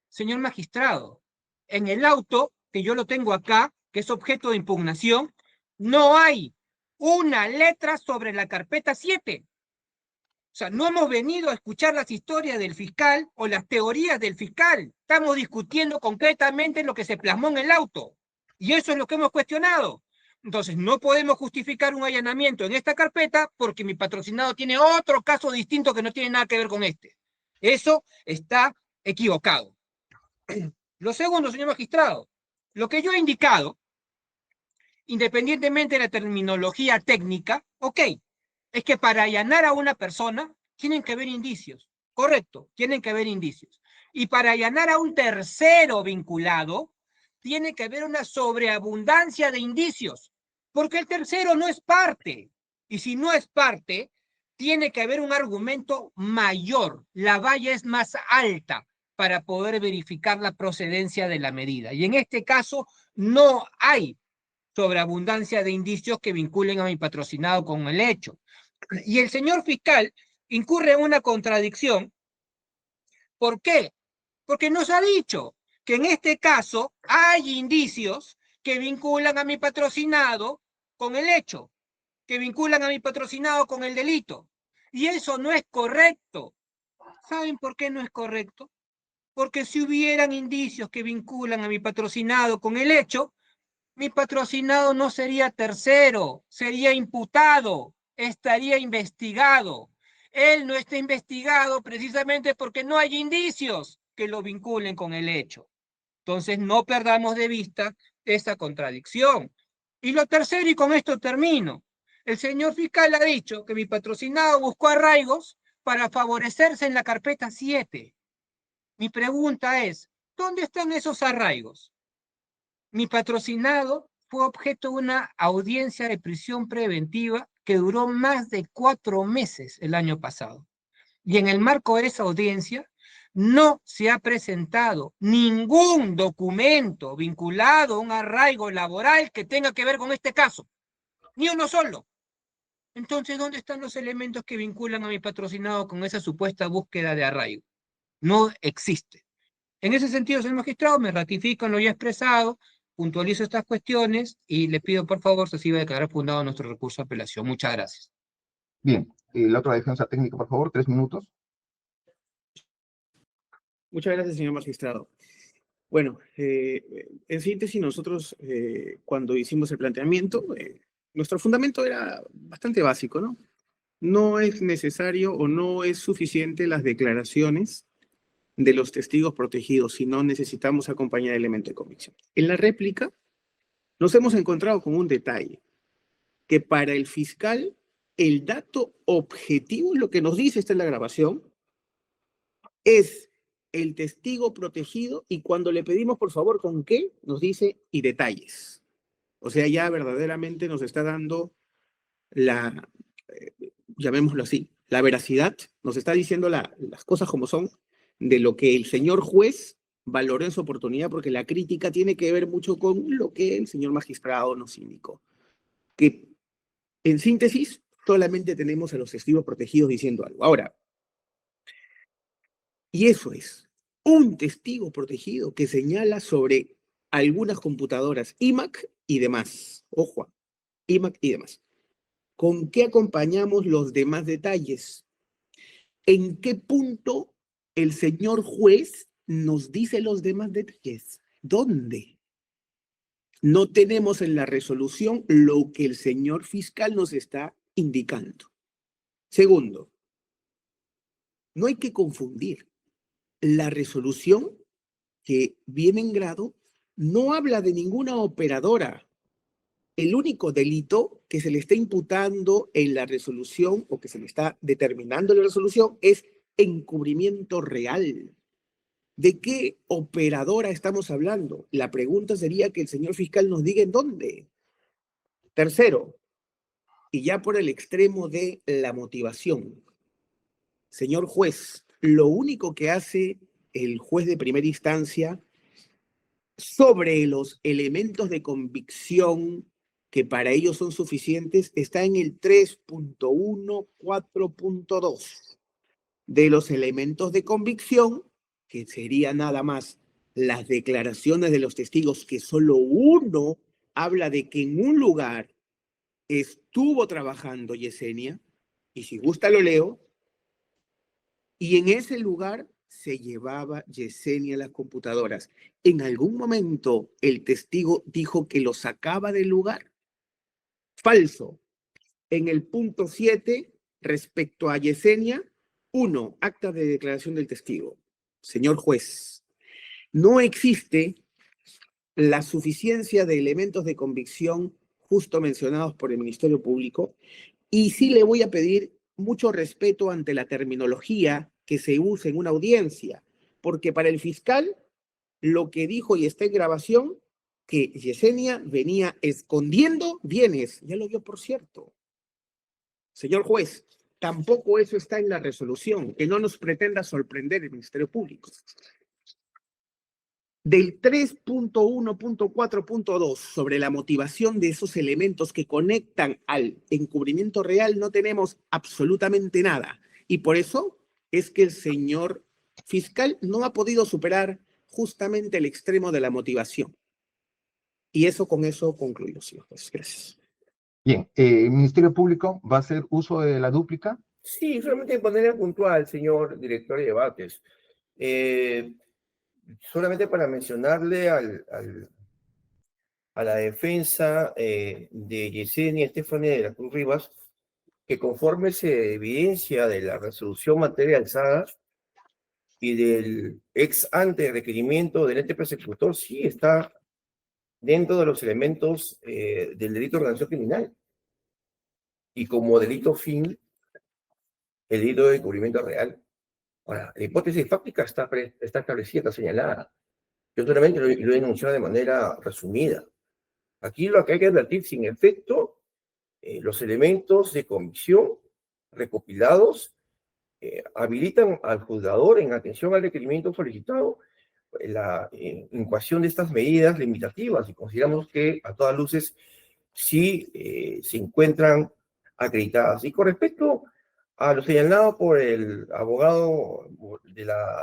Señor magistrado, en el auto, que yo lo tengo acá, que es objeto de impugnación, no hay una letra sobre la carpeta 7. O sea, no hemos venido a escuchar las historias del fiscal o las teorías del fiscal. Estamos discutiendo concretamente lo que se plasmó en el auto. Y eso es lo que hemos cuestionado. Entonces, no podemos justificar un allanamiento en esta carpeta porque mi patrocinado tiene otro caso distinto que no tiene nada que ver con este. Eso está equivocado. Lo segundo, señor magistrado, lo que yo he indicado, independientemente de la terminología técnica, ok, es que para allanar a una persona tienen que haber indicios. Correcto, tienen que haber indicios. Y para allanar a un tercero vinculado, tiene que haber una sobreabundancia de indicios, porque el tercero no es parte. Y si no es parte, tiene que haber un argumento mayor. La valla es más alta para poder verificar la procedencia de la medida. Y en este caso, no hay sobreabundancia de indicios que vinculen a mi patrocinado con el hecho. Y el señor fiscal incurre en una contradicción. ¿Por qué? Porque nos ha dicho que en este caso hay indicios que vinculan a mi patrocinado con el hecho, que vinculan a mi patrocinado con el delito. Y eso no es correcto. ¿Saben por qué no es correcto? Porque si hubieran indicios que vinculan a mi patrocinado con el hecho, mi patrocinado no sería tercero, sería imputado, estaría investigado. Él no está investigado precisamente porque no hay indicios que lo vinculen con el hecho. Entonces, no perdamos de vista esa contradicción. Y lo tercero, y con esto termino, el señor fiscal ha dicho que mi patrocinado buscó arraigos para favorecerse en la carpeta 7. Mi pregunta es, ¿dónde están esos arraigos? Mi patrocinado fue objeto de una audiencia de prisión preventiva que duró más de 4 meses el año pasado. Y en el marco de esa audiencia no se ha presentado ningún documento vinculado a un arraigo laboral que tenga que ver con este caso. Ni uno solo. Entonces, ¿dónde están los elementos que vinculan a mi patrocinado con esa supuesta búsqueda de arraigo? No existe. En ese sentido, señor magistrado, me ratifico en lo ya expresado, puntualizo estas cuestiones y le pido, por favor, se siga a declarar fundado nuestro recurso de apelación. Muchas gracias. Bien, la otra defensa técnica, por favor, 3 minutos. Muchas gracias, señor magistrado. Bueno, en síntesis, nosotros cuando hicimos el planteamiento, nuestro fundamento era bastante básico, ¿no? No es necesario o no es suficiente las declaraciones de los testigos protegidos, sino necesitamos acompañar el elemento de convicción. En la réplica nos hemos encontrado con un detalle, que para el fiscal el dato objetivo, lo que nos dice está en la grabación, es el testigo protegido y cuando le pedimos por favor con qué, nos dice y detalles. O sea, ya verdaderamente nos está dando la, llamémoslo así, la veracidad, nos está diciendo las cosas como son de lo que el señor juez valoró en su oportunidad, porque la crítica tiene que ver mucho con lo que el señor magistrado nos indicó. Que en síntesis, solamente tenemos a los testigos protegidos diciendo algo. Ahora, y eso es un testigo protegido que señala sobre algunas computadoras iMac y demás. Ojo, iMac y demás. ¿Con qué acompañamos los demás detalles? ¿En qué punto el señor juez nos dice los demás detalles? ¿Dónde? No tenemos en la resolución lo que el señor fiscal nos está indicando. Segundo, no hay que confundir. La resolución que viene en grado no habla de ninguna operadora. El único delito que se le está imputando en la resolución o que se le está determinando en la resolución es encubrimiento real. ¿De qué operadora estamos hablando? La pregunta sería que el señor fiscal nos diga en dónde. Tercero, y ya por el extremo de la motivación. Señor juez, lo único que hace el juez de primera instancia sobre los elementos de convicción que para ellos son suficientes está en el 3.1.4.2 de los elementos de convicción, que sería nada más las declaraciones de los testigos, que solo uno habla de que en un lugar estuvo trabajando Yesenia, y si gusta lo leo, y en ese lugar se llevaba Yesenia las computadoras. ¿En algún momento el testigo dijo que lo sacaba del lugar? Falso. En el punto 7, respecto a Yesenia, 1, acta de declaración del testigo. Señor juez, no existe la suficiencia de elementos de convicción justo mencionados por el Ministerio Público, y sí le voy a pedir mucho respeto ante la terminología que se use en una audiencia, porque para el fiscal lo que dijo y está en grabación, que Yesenia venía escondiendo bienes. Ya lo vio, por cierto. Señor juez, tampoco eso está en la resolución, que no nos pretenda sorprender el Ministerio Público. Del 3.1.4.2 sobre la motivación de esos elementos que conectan al encubrimiento real no tenemos absolutamente nada. Y por eso es que el señor fiscal no ha podido superar justamente el extremo de la motivación. Y eso con eso concluyo, señor juez. Gracias. Bien, ¿el Ministerio Público va a hacer uso de la dúplica? Sí, solamente de manera puntual, señor director de debates. Solamente para mencionarle a la defensa de Yesenia Estefanía de la Cruz Rivas, que conforme se evidencia de la resolución materia alzada y del ex ante requerimiento del ente persecutor, sí está dentro de los elementos del delito de organización criminal. Y como delito fin, el delito de encubrimiento real. Ahora, la hipótesis fáctica está establecida, está señalada. Yo solamente lo he denunciado de manera resumida. Aquí lo que hay que advertir, sin efecto, los elementos de convicción recopilados habilitan al juzgador en atención al requerimiento solicitado la incoación de estas medidas limitativas y consideramos que a todas luces sí se encuentran acreditadas. Y con respecto a lo señalado por el abogado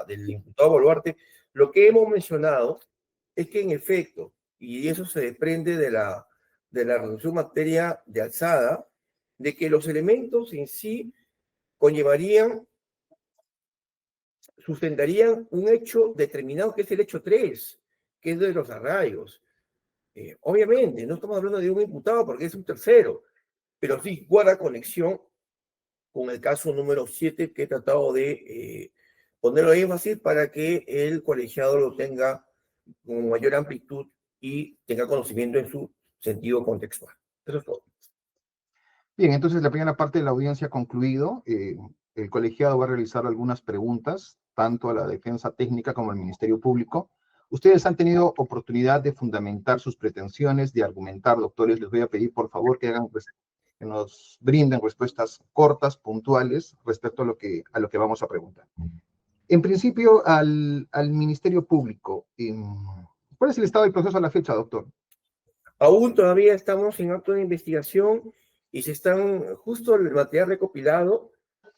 del imputado Boluarte, lo que hemos mencionado es que en efecto, y eso se desprende de la resolución materia de alzada, de que los elementos en sí sustentarían un hecho determinado, que es el hecho 3, que es de los arraigos. Obviamente, no estamos hablando de un imputado porque es un tercero, pero sí guarda conexión con el caso número 7 que he tratado de ponerlo énfasis para que el colegiado lo tenga con mayor amplitud y tenga conocimiento en su sentido contextual. Eso es todo. Bien, entonces la primera parte de la audiencia ha concluido. El colegiado va a realizar algunas preguntas, tanto a la defensa técnica como al Ministerio Público. Ustedes han tenido oportunidad de fundamentar sus pretensiones, de argumentar, doctores. Les voy a pedir, por favor, que nos brinden respuestas cortas, puntuales, respecto a lo que vamos a preguntar. En principio, al Ministerio Público, ¿cuál es el estado del proceso a la fecha, doctor? Aún todavía estamos en acto de investigación y se están, justo el material recopilado,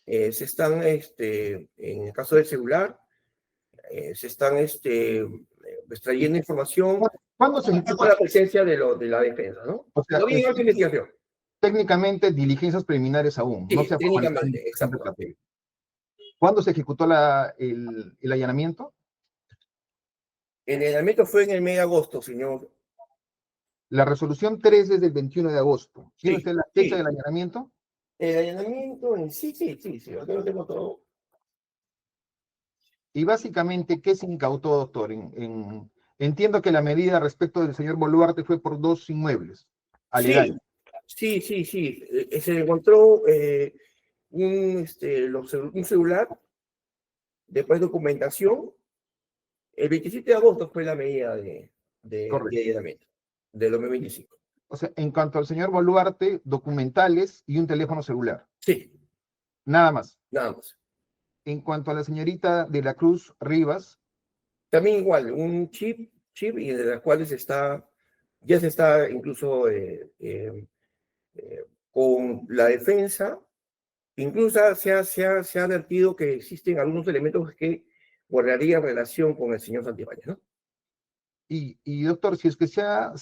se están, en el caso del celular, se están extrayendo información ¿Cuándo se con ejecuta? la presencia de la defensa, ¿no? O sea, Todavía en acto de investigación. técnicamente, diligencias preliminares aún. Sí, No se ha formalizado técnicamente, el exacto. papel. ¿Cuándo se ejecutó el allanamiento? El allanamiento fue en el mes de agosto, señor. La resolución 3 es del 21 de agosto. ¿Tiene Sí, usted la fecha sí. del allanamiento? El allanamiento en sí, yo lo tengo todo. Y básicamente, ¿qué se incautó, doctor? Entiendo que la medida respecto del señor Boluarte fue por 2 inmuebles aledaños. Sí. Se encontró un celular, después documentación. El 27 de agosto fue la medida de allanamiento del 2025. O sea, en cuanto al señor Boluarte, documentales y un teléfono celular. Sí, Nada más. nada más. En cuanto a la señorita de la Cruz Rivas, También igual, un chip y de las cuales ya se está incluso con la defensa, incluso se ha advertido que existen algunos elementos que guardarían relación con el señor Santibáñez, ¿no? y doctor, si es que se ha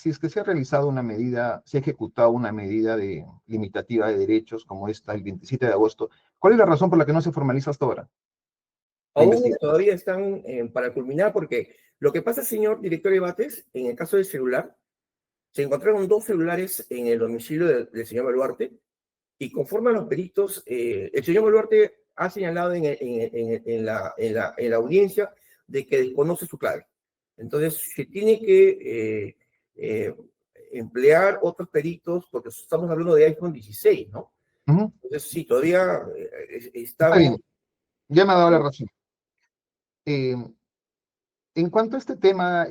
realizado una medida, se ha ejecutado una medida limitativa de derechos como esta el 27 de agosto, ¿cuál es la razón por la que no se formaliza hasta ahora? Aún todavía están para culminar, porque lo que pasa, señor director de debates, en el caso del celular, se encontraron 2 celulares en el domicilio del señor Boluarte, y conforme a los peritos, el señor Boluarte ha señalado en la audiencia de que desconoce su clave. Entonces, se tiene que emplear otros peritos, porque estamos hablando de iPhone 16, ¿no? Uh-huh. Entonces, sí, todavía Está bien. Ya me ha dado la razón. En cuanto a este tema,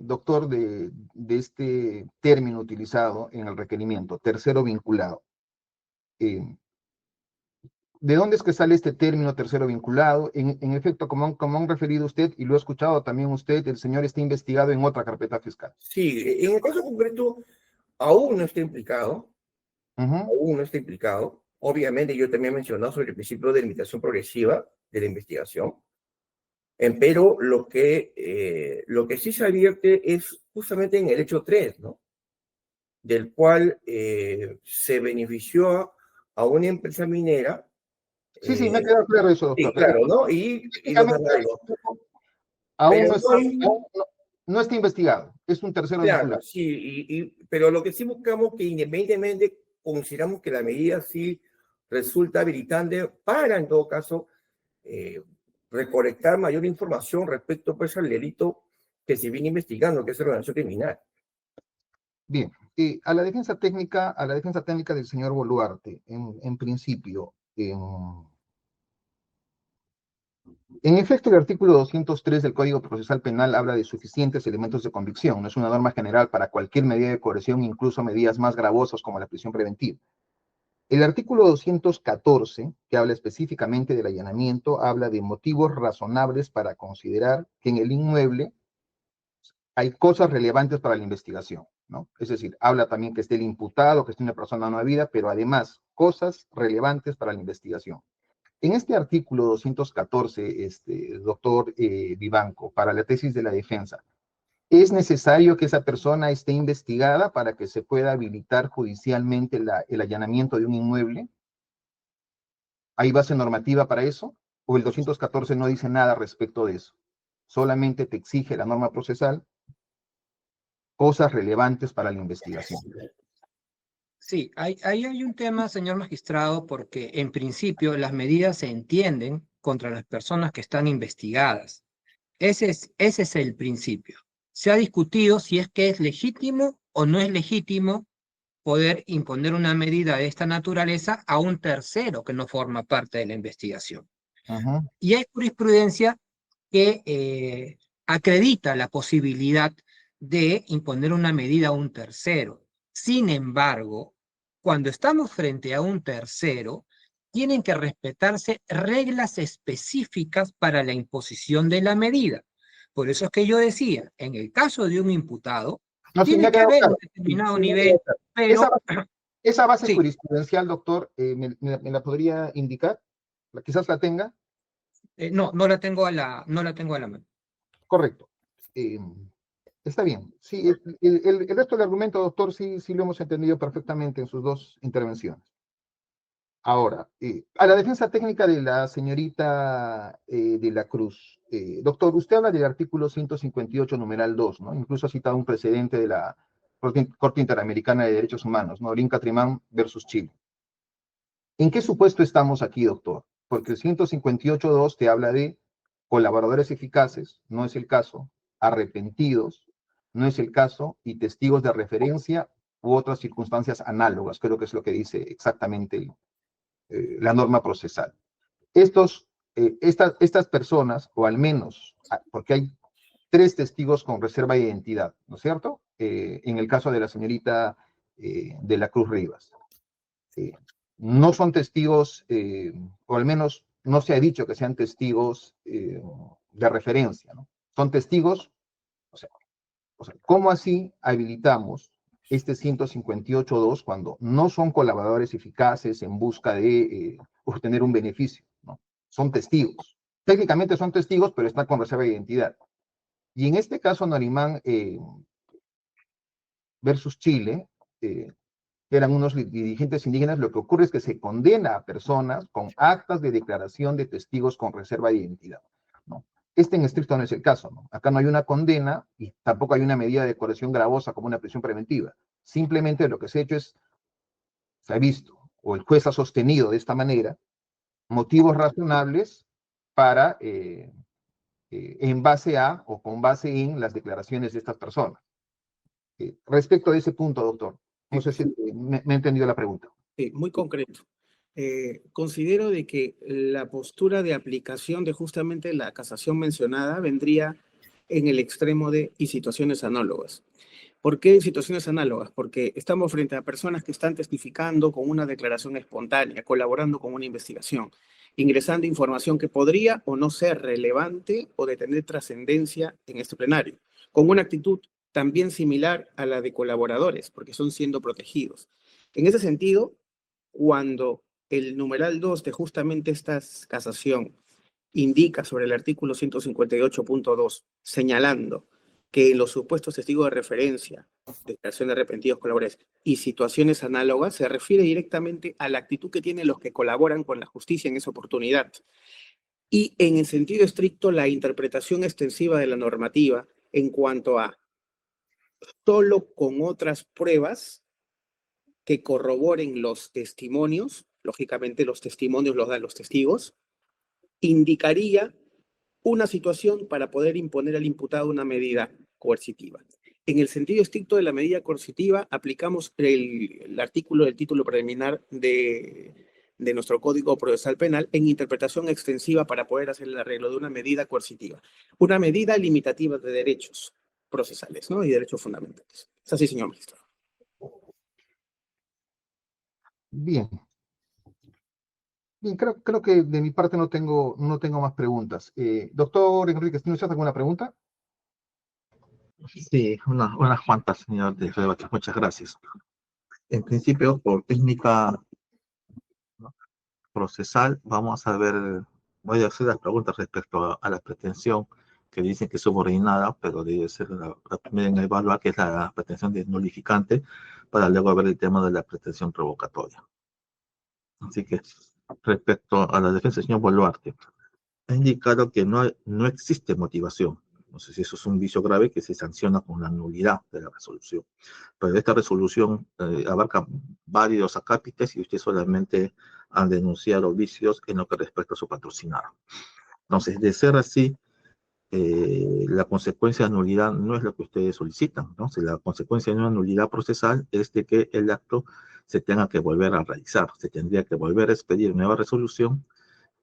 doctor, de este término utilizado en el requerimiento, tercero vinculado, ¿de dónde es que sale este término tercero vinculado? En efecto, como han referido usted, y lo ha escuchado también usted, el señor está investigado en otra carpeta fiscal. Sí, en el caso concreto, aún no está implicado, Ujú. aún no está implicado. Obviamente, yo también he mencionado sobre el principio de limitación progresiva de la investigación. Pero lo que sí se advierte es justamente en el hecho 3, ¿no? Del cual se benefició a una empresa minera. Sí, me ha quedado claro eso, Sí, doctor. claro, ¿no? Y los arraigos. Aún Pero no está, no, no está investigado, es un tercero claro, vinculado. sí, pero lo que sí buscamos que independientemente consideramos que la medida sí resulta habilitante para, en todo caso, recolectar mayor información respecto pues, al delito que se viene investigando, que es la organización criminal. Bien, a la defensa técnica del señor Boluarte, en principio, en efecto, el artículo 203 del Código Procesal Penal habla de suficientes elementos de convicción. No es una norma general para cualquier medida de coerción, incluso medidas más gravosas como la prisión preventiva. El artículo 214, que habla específicamente del allanamiento, habla de motivos razonables para considerar que en el inmueble hay cosas relevantes para la investigación, ¿no? Es decir, habla también que esté el imputado, que esté una persona no habida, pero además cosas relevantes para la investigación. En este artículo 214, doctor Vivanco, para la tesis de la defensa, ¿es necesario que esa persona esté investigada para que se pueda habilitar judicialmente el allanamiento de un inmueble? ¿Hay base normativa para eso? ¿O el 214 no dice nada respecto de eso? Solamente te exige la norma procesal cosas relevantes para la investigación. Sí, ahí hay un tema, señor magistrado, porque en principio las medidas se entienden contra las personas que están investigadas. Ese es el principio. Se ha discutido si es que es legítimo o no es legítimo poder imponer una medida de esta naturaleza a un tercero que no forma parte de la investigación. Ajá. Y hay jurisprudencia que acredita la posibilidad de imponer una medida a un tercero. Sin embargo, cuando estamos frente a un tercero, tienen que respetarse reglas específicas para la imposición de la medida. Por eso es que yo decía, en el caso de un imputado, No, sí, me tiene ha que quedado haber un claro. determinado Sí, me ha nivel, quedado claro. pero Esa base sí, jurisprudencial, doctor, ¿me la podría indicar? Quizás la tenga. no la tengo no la tengo a la mano. Correcto. Está bien. Sí, el resto del argumento, doctor, sí lo hemos entendido perfectamente en sus dos intervenciones. Ahora, a la defensa técnica de la señorita de la Cruz. Doctor, usted habla del artículo 158, numeral 2, ¿no? Incluso ha citado un precedente de la Corte Interamericana de Derechos Humanos, ¿no? Orin Catrimán versus Chile. ¿En qué supuesto estamos aquí, doctor? Porque el 158.2 te habla de colaboradores eficaces, no es el caso, arrepentidos, no es el caso, y testigos de referencia u otras circunstancias análogas, creo que es lo que dice exactamente la norma procesal. Estas personas, o al menos, porque hay 3 testigos con reserva de identidad, ¿no es cierto? En el caso de la señorita de la Cruz Rivas. No son testigos, o al menos no se ha dicho que sean testigos de referencia, ¿no? Son testigos, o sea, ¿cómo así habilitamos este 158.2 cuando no son colaboradores eficaces en busca de obtener un beneficio, ¿no? Son testigos. Técnicamente son testigos, pero están con reserva de identidad. Y en este caso, Narimán versus Chile, eran unos dirigentes indígenas, lo que ocurre es que se condena a personas con actas de declaración de testigos con reserva de identidad, ¿no? En estricto no es el caso, ¿no? Acá no hay una condena y tampoco hay una medida de coerción gravosa como una prisión preventiva. Simplemente lo que se ha hecho es, se ha visto, o el juez ha sostenido de esta manera, motivos razonables para, en base a o con base en las declaraciones de estas personas. Respecto a ese punto, doctor, no sé si me he entendido la pregunta. Sí, muy concreto. considero de que la postura de aplicación de justamente la casación mencionada vendría en el extremo de y situaciones análogas. ¿Por qué en situaciones análogas? Porque estamos frente a personas que están testificando con una declaración espontánea, colaborando con una investigación, ingresando información que podría o no ser relevante o de tener trascendencia en este plenario, con una actitud también similar a la de colaboradores, porque son siendo protegidos. En ese sentido, cuando el numeral 2 de justamente esta casación indica sobre el artículo 158.2, señalando que en los supuestos testigos de referencia, declaración de arrepentidos colaboradores y situaciones análogas, se refiere directamente a la actitud que tienen los que colaboran con la justicia en esa oportunidad. Y en el sentido estricto, la interpretación extensiva de la normativa en cuanto a solo con otras pruebas que corroboren los testimonios, lógicamente los testimonios los dan los testigos, indicaría una situación para poder imponer al imputado una medida coercitiva. En el sentido estricto de la medida coercitiva, aplicamos el artículo del título preliminar de nuestro Código Procesal Penal en interpretación extensiva para poder hacer el arreglo de una medida coercitiva, una medida limitativa de derechos procesales, ¿no? Y derechos fundamentales. Es así, señor magistrado. Bien. Bien, creo que de mi parte no tengo más preguntas. Doctor Enrique, ¿tiene usted alguna pregunta? Sí, unas cuantas, señor de debate. Muchas gracias. En principio, por técnica, ¿no?, procesal, vamos a ver, voy a hacer las preguntas respecto a la pretensión que dicen que es subordinada, pero debe ser la primera en evaluar, que es la pretensión de nulificante, para luego ver el tema de la pretensión revocatoria. Así que, respecto a la defensa del señor Boluarte, ha indicado que no existe motivación. No sé si eso es un vicio grave que se sanciona con la nulidad de la resolución. Pero esta resolución abarca varios acápites y usted solamente han denunciado vicios en lo que respecta a su patrocinado. Entonces, de ser así, la consecuencia de nulidad no es lo que ustedes solicitan, ¿no? Si la consecuencia de una nulidad procesal es de que el acto se tenga que volver a realizar, se tendría que volver a expedir nueva resolución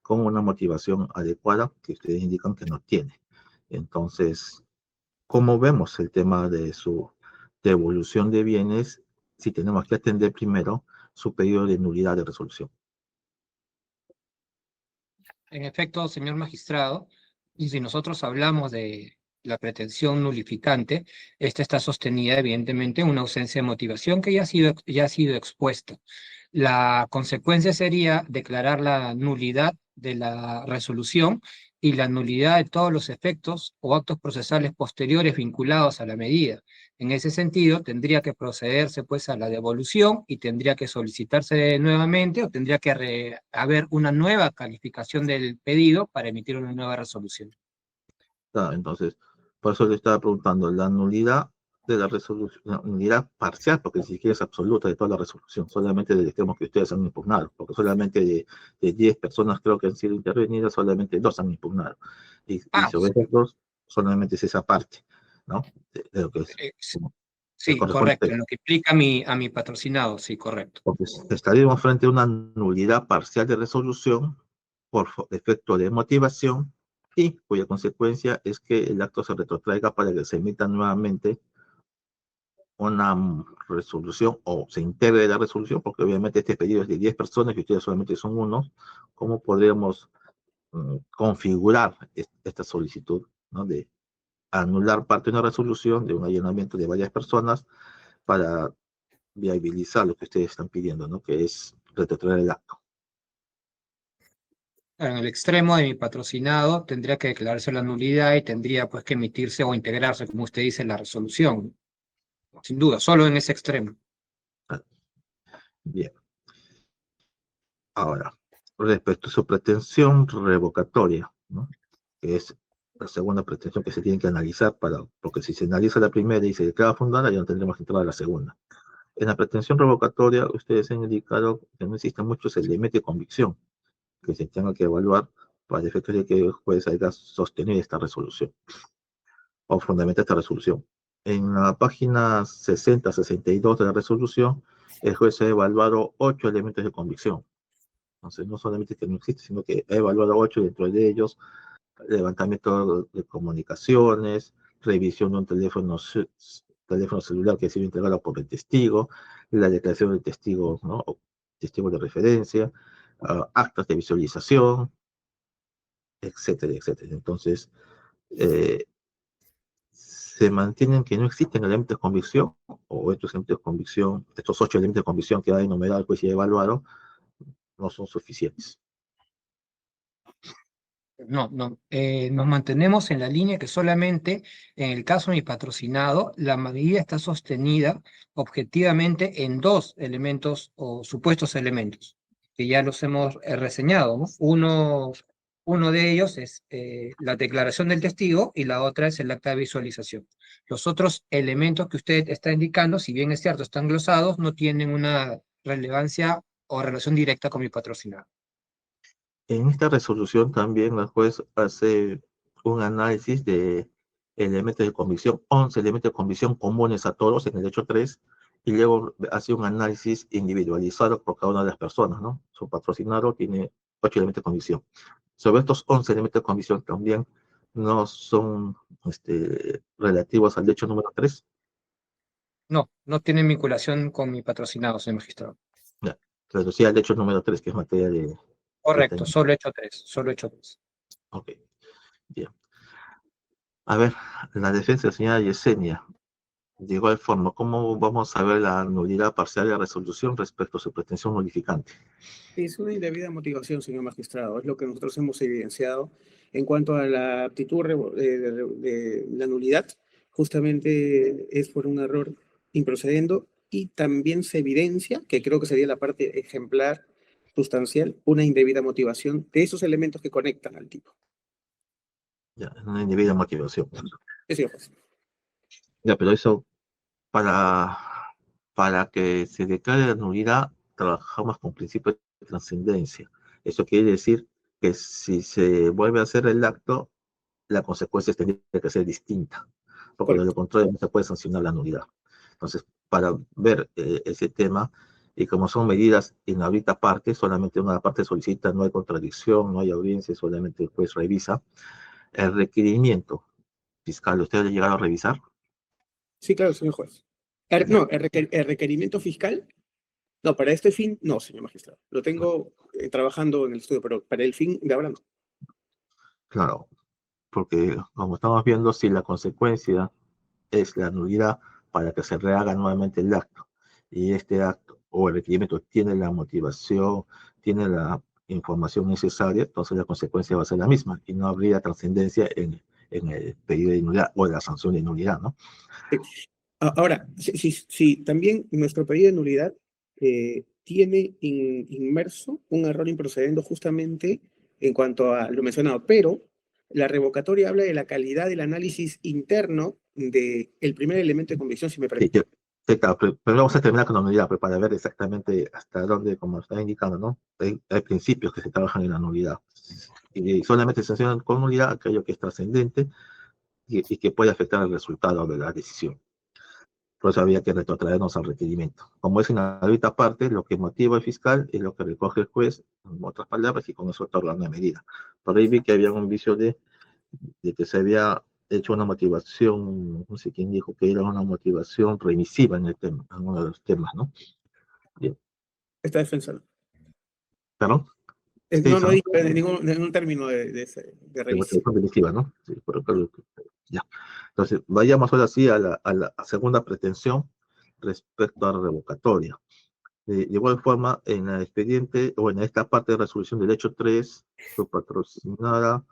con una motivación adecuada que ustedes indican que no tiene. Entonces, ¿cómo vemos el tema de su devolución de bienes si tenemos que atender primero su pedido de nulidad de resolución? En efecto, señor magistrado, y si nosotros hablamos de la pretensión nulificante, esta está sostenida evidentemente en una ausencia de motivación que ya ha sido expuesta. La consecuencia sería declarar la nulidad de la resolución y la nulidad de todos los efectos o actos procesales posteriores vinculados a la medida. En ese sentido, tendría que procederse pues a la devolución y tendría que solicitarse nuevamente o tendría que haber una nueva calificación del pedido para emitir una nueva resolución. Entonces, por eso le estaba preguntando la nulidad de la resolución, la nulidad parcial, porque ni siquiera es absoluta de toda la resolución, solamente del extremo que ustedes han impugnado, porque solamente de 10 personas creo que han sido intervenidas, solamente 2 han impugnado. Y sobre esos 2, solamente es esa parte, ¿no? De lo que es, sí, correcto, en lo que implica a mi patrocinado, sí, correcto. Porque estaríamos frente a una nulidad parcial de resolución por efecto de motivación y cuya consecuencia es que el acto se retrotraiga para que se emita nuevamente una resolución o se integre la resolución, porque obviamente este pedido es de 10 personas y ustedes solamente son unos. ¿Cómo podríamos configurar esta solicitud, ¿no?, de anular parte de una resolución de un allanamiento de varias personas para viabilizar lo que ustedes están pidiendo, ¿no?, que es retrotraer el acto? En el extremo de mi patrocinado tendría que declararse la nulidad y tendría pues que emitirse o integrarse, como usted dice, en la resolución. Sin duda, solo en ese extremo. Bien. Ahora, respecto a su pretensión revocatoria, ¿no?, que es la segunda pretensión que se tiene que analizar, porque si se analiza la primera y se declara fundada, ya no tendremos que entrar a la segunda. En la pretensión revocatoria, ustedes han indicado que no existen muchos elementos de convicción que se tenga que evaluar para el efecto de que el juez haya sostenido esta resolución o fundamenta esta resolución. En la página 60-62 de la resolución, el juez ha evaluado 8 elementos de convicción. Entonces, no solamente que no existe, sino que ha evaluado 8 dentro de ellos, levantamiento de comunicaciones, revisión de un teléfono celular que ha sido entregado por el testigo, la declaración del testigo, ¿no? O testigo de referencia, actas de visualización, etcétera, etcétera. Entonces, se mantienen que no existen elementos de convicción, o estos elementos de convicción, estos 8 elementos de convicción que ha enumerado el juez y ha evaluado, no son suficientes. No, nos mantenemos en la línea que solamente en el caso de mi patrocinado, la medida está sostenida objetivamente en 2 elementos o supuestos elementos, que ya los hemos reseñado, ¿no? Uno de ellos es la declaración del testigo y la otra es el acta de visualización. Los otros elementos que usted está indicando, si bien es cierto, están glosados, no tienen una relevancia o relación directa con mi patrocinado. En esta resolución también el juez hace un análisis de elementos de convicción, 11 elementos de convicción comunes a todos en el hecho 3, y luego hace un análisis individualizado por cada una de las personas, ¿no? Su patrocinado tiene 8 elementos de convicción. Sobre estos 11 elementos de convicción también no son relativos al hecho número 3. No, no tienen vinculación con mi patrocinado, señor magistrado. Ya, reducía al hecho número 3, que es materia de... Correcto, solo hecho 3, solo hecho 3. Ok, bien. A ver, la defensa de la señora Yesenia. De igual forma, ¿cómo vamos a ver la nulidad parcial de la resolución respecto a su pretensión nulificante? Es una indebida motivación, señor magistrado. Es lo que nosotros hemos evidenciado en cuanto a la aptitud de la nulidad. Justamente es por un error improcedendo y también se evidencia, que creo que sería la parte ejemplar, sustancial, una indebida motivación de esos elementos que conectan al tipo. Ya, una indebida motivación. Es cierto. Ya, pero eso, para que se declare la nulidad, trabajamos con principio de trascendencia. Eso quiere decir que si se vuelve a hacer el acto, la consecuencia tendría que ser distinta, porque de lo contrario no se puede sancionar la nulidad. Entonces, para ver ese tema, y como son medidas en ahorita parte, solamente una parte solicita, no hay contradicción, no hay audiencia, solamente el juez revisa. El requerimiento fiscal, ¿usted ha llegado a revisar? Sí, claro, señor juez. No, el requerimiento fiscal, no, para este fin, no, señor magistrado. Lo tengo trabajando en el estudio, pero para el fin de ahora no. Claro, porque como estamos viendo, si la consecuencia es la nulidad para que se rehaga nuevamente el acto, y este acto o el requerimiento tiene la motivación, tiene la información necesaria, entonces la consecuencia va a ser la misma y no habría trascendencia en el pedido de nulidad o en la sanción de nulidad, ¿no? Ahora, si también nuestro pedido de nulidad tiene inmerso un error improcedendo justamente en cuanto a lo mencionado, pero la revocatoria habla de la calidad del análisis interno del primer elemento de convicción, si me permite. Sí, claro, pero vamos a terminar con la nulidad, pues, para ver exactamente hasta dónde, como está indicando, ¿no? Hay principios que se trabajan en la nulidad. Y solamente se sancionan con nulidad aquello que es trascendente y que puede afectar el resultado de la decisión. Por eso había que retrotraernos al requerimiento. Como es una ahorita parte, lo que motiva el fiscal es lo que recoge el juez, en otras palabras, y con eso otorga una medida. Por ahí vi que había un vicio de que se había hecho una motivación, no sé quién dijo que era una motivación remisiva en el tema, en uno de los temas, ¿no? Bien. Esta defensa no. ¿Perdón? No digo ningún término de revisión. Motivación remisiva, ¿no? Sí, ya. Entonces, vayamos ahora sí a la segunda pretensión respecto a la revocatoria. De igual forma, en el expediente, o en esta parte de resolución del hecho 3, su patrocinada,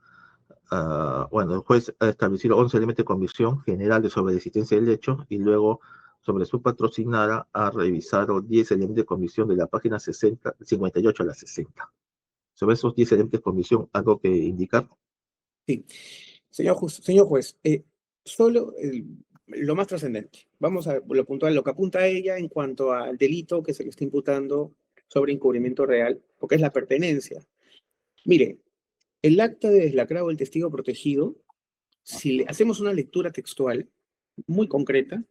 el juez ha establecido 11 elementos de convicción generales sobre la existencia del hecho, y luego, sobre su patrocinada, ha revisado 10 elementos de convicción de la página 58 a la 60. Sobre esos 10 elementos de convicción, ¿algo que indicar? Sí. Señor juez, solo lo más trascendente. Vamos a lo puntual, lo que apunta a ella en cuanto al delito que se le está imputando sobre encubrimiento real, porque es la pertenencia. Mire, el acta de deslacrado del testigo protegido, si le hacemos una lectura textual muy concreta,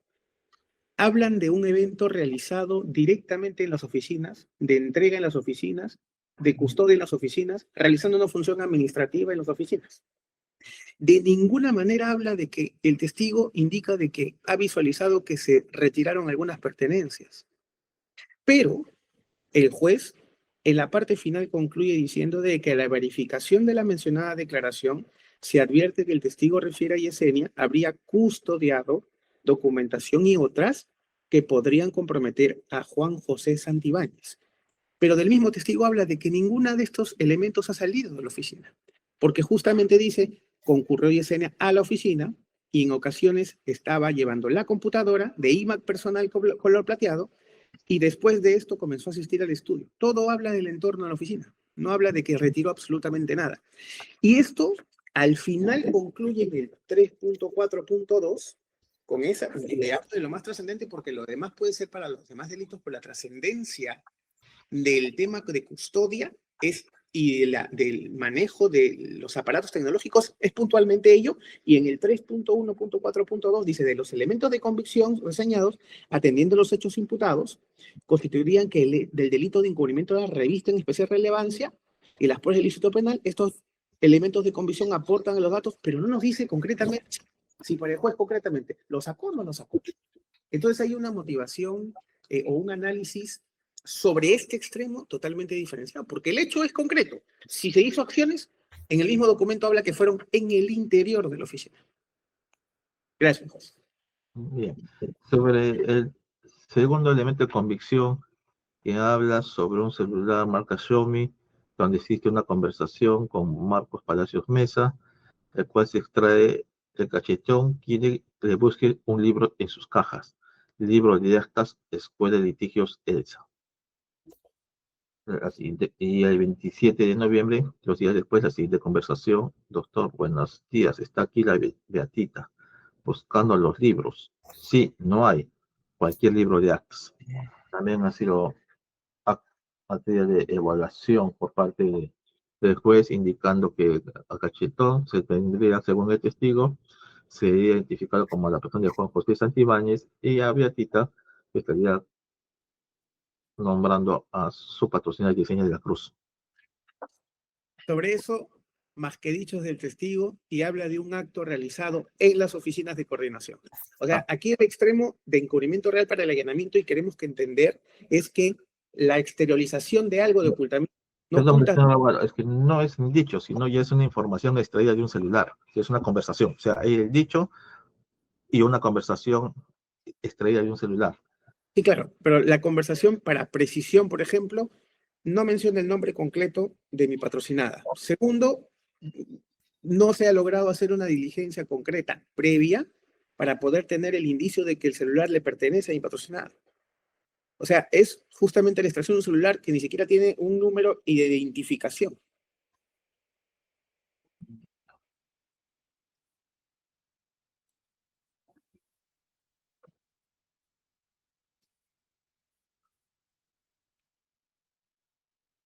hablan de un evento realizado directamente en las oficinas, de entrega en las oficinas de custodia en las oficinas, realizando una función administrativa en las oficinas. De ninguna manera habla de que el testigo indica de que ha visualizado que se retiraron algunas pertenencias. Pero el juez, en la parte final, concluye diciendo de que a la verificación de la mencionada declaración se advierte que el testigo refiere a Yesenia habría custodiado documentación y otras que podrían comprometer a Juan José Santibáñez. Pero del mismo testigo habla de que ninguna de estos elementos ha salido de la oficina, porque justamente dice, concurrió Yesenia a la oficina y en ocasiones estaba llevando la computadora de iMac personal color plateado y después de esto comenzó a asistir al estudio. Todo habla del entorno de la oficina, no habla de que retiró absolutamente nada. Y esto al final concluye en el 3.4.2 con esa, y le hablo de lo más trascendente porque lo demás puede ser para los demás delitos, por la trascendencia del tema de custodia y del manejo de los aparatos tecnológicos es puntualmente ello, y en el 3.1.4.2 dice de los elementos de convicción reseñados, atendiendo los hechos imputados, constituirían que del delito de encubrimiento de la revista en especial relevancia y las pruebas del ilícito penal, estos elementos de convicción aportan a los datos, pero no nos dice concretamente, si para el juez concretamente, ¿lo sacó o no lo sacó? Entonces hay una motivación o un análisis sobre este extremo totalmente diferenciado, porque el hecho es concreto. Si se hizo acciones, en el mismo documento habla que fueron en el interior de la oficina. Gracias, juez. Bien. Sobre el segundo elemento de convicción, que habla sobre un celular marca Xiaomi, donde existe una conversación con Marcos Palacios Mesa, el cual se extrae el cachetón, quiere que le busque un libro en sus cajas. Libro de actas, Escuela de Litigios ELSA. Y el 27 de noviembre, 2 días después, la siguiente conversación: doctor, buenos días, está aquí la Beatita, buscando los libros. Sí, no hay cualquier libro de actas. También ha sido materia de evaluación por parte del juez, indicando que a Cachetón se tendría, según el testigo, sería identificado como la persona de Juan José Santibáñez, y a Beatita estaría nombrando a su patrocinador Yesenia de la Cruz. Sobre eso, más que dichos del testigo, y habla de un acto realizado en las oficinas de coordinación. O sea, aquí el extremo de encubrimiento real para el allanamiento, y queremos que entender, es que la exteriorización de algo de ocultamiento no oculta. Es que no es un dicho, sino ya es una información extraída de un celular, es una conversación. O sea, hay el dicho y una conversación extraída de un celular. Sí, claro, pero la conversación, para precisión, por ejemplo, no menciona el nombre concreto de mi patrocinada. Segundo, no se ha logrado hacer una diligencia concreta previa para poder tener el indicio de que el celular le pertenece a mi patrocinada. O sea, es justamente la extracción de un celular que ni siquiera tiene un número de identificación.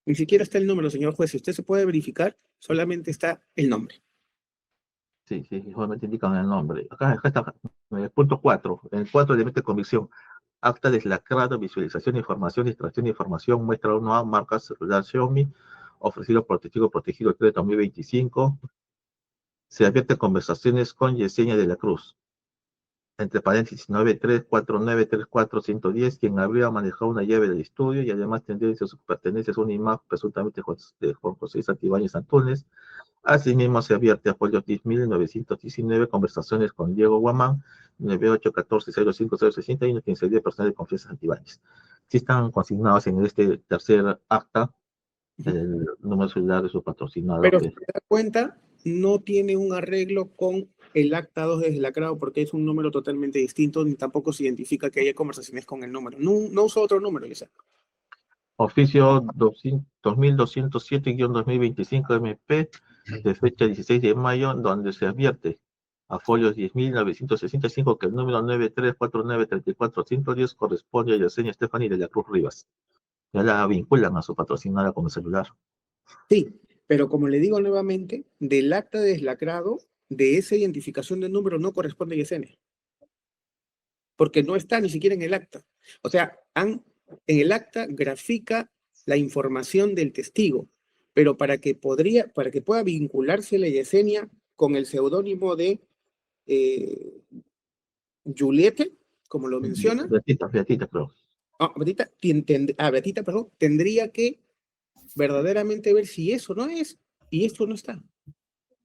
Ni siquiera está el número, señor juez. Si usted se puede verificar, solamente está el nombre. Sí, solamente indican el nombre. Acá está el punto 4, el 4 elemento de convicción. Acta deslacrado, visualización de información, extracción de información, muestra 1A, marca celular Xiaomi, ofrecido por testigo protegido 3 de 2025. Se advierte conversaciones con Yesenia de la Cruz, entre paréntesis 93493410, quien habría manejado una llave del estudio y además tendría entre sus pertenencias una imagen presuntamente de Juan José Santibáñez Antunes. Asimismo, se advierte a folios 10.919 conversaciones con Diego Guamán, 9814056061, quien sería personal de confianza Santibáñez. Sí están consignados en este tercer acta el número celular de su patrocinador. Pero si se da cuenta, no tiene un arreglo con el acta 2 de deslacrado porque es un número totalmente distinto, ni tampoco se identifica que haya conversaciones con el número. No uso otro número, Lisa. Oficio 2207-2025 MP, de fecha 16 de mayo, donde se advierte a folios 10.965 que el número 93493410 corresponde a Yesenia Stephanie de la Cruz Rivas. Ya la vinculan a su patrocinada con el celular. Sí, pero como le digo nuevamente, del acta de deslacrado, de esa identificación del número no corresponde a Yesenia. Porque no está ni siquiera en el acta. O sea, en el acta grafica la información del testigo, pero para que pueda vincularse la Yesenia con el seudónimo de Juliette, como lo menciona. Beatita, pero. Beatita, perdón, tendría que verdaderamente ver si eso no es y esto no está.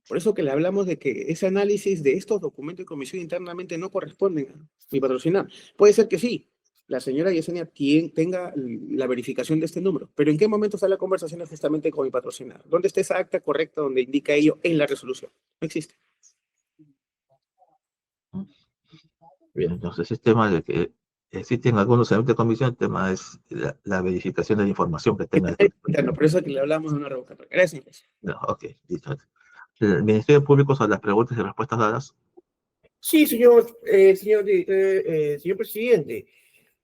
Por eso que le hablamos de que ese análisis de estos documentos de comisión internamente no corresponden a mi patrocinado. Puede ser que sí, la señora Yesenia tenga la verificación de este número, pero ¿en qué momento está la conversación justamente con mi patrocinado? ¿Dónde está esa acta correcta donde indica ello en la resolución? No existe. Bien, entonces el tema de que existen algunos elementos de comisión, el tema es la verificación de la información que tenga. Por eso que le hablamos de una revocatoria. Gracias. No, ok, listo. El Ministerio Público, sobre las preguntas y respuestas dadas. Sí, señor presidente.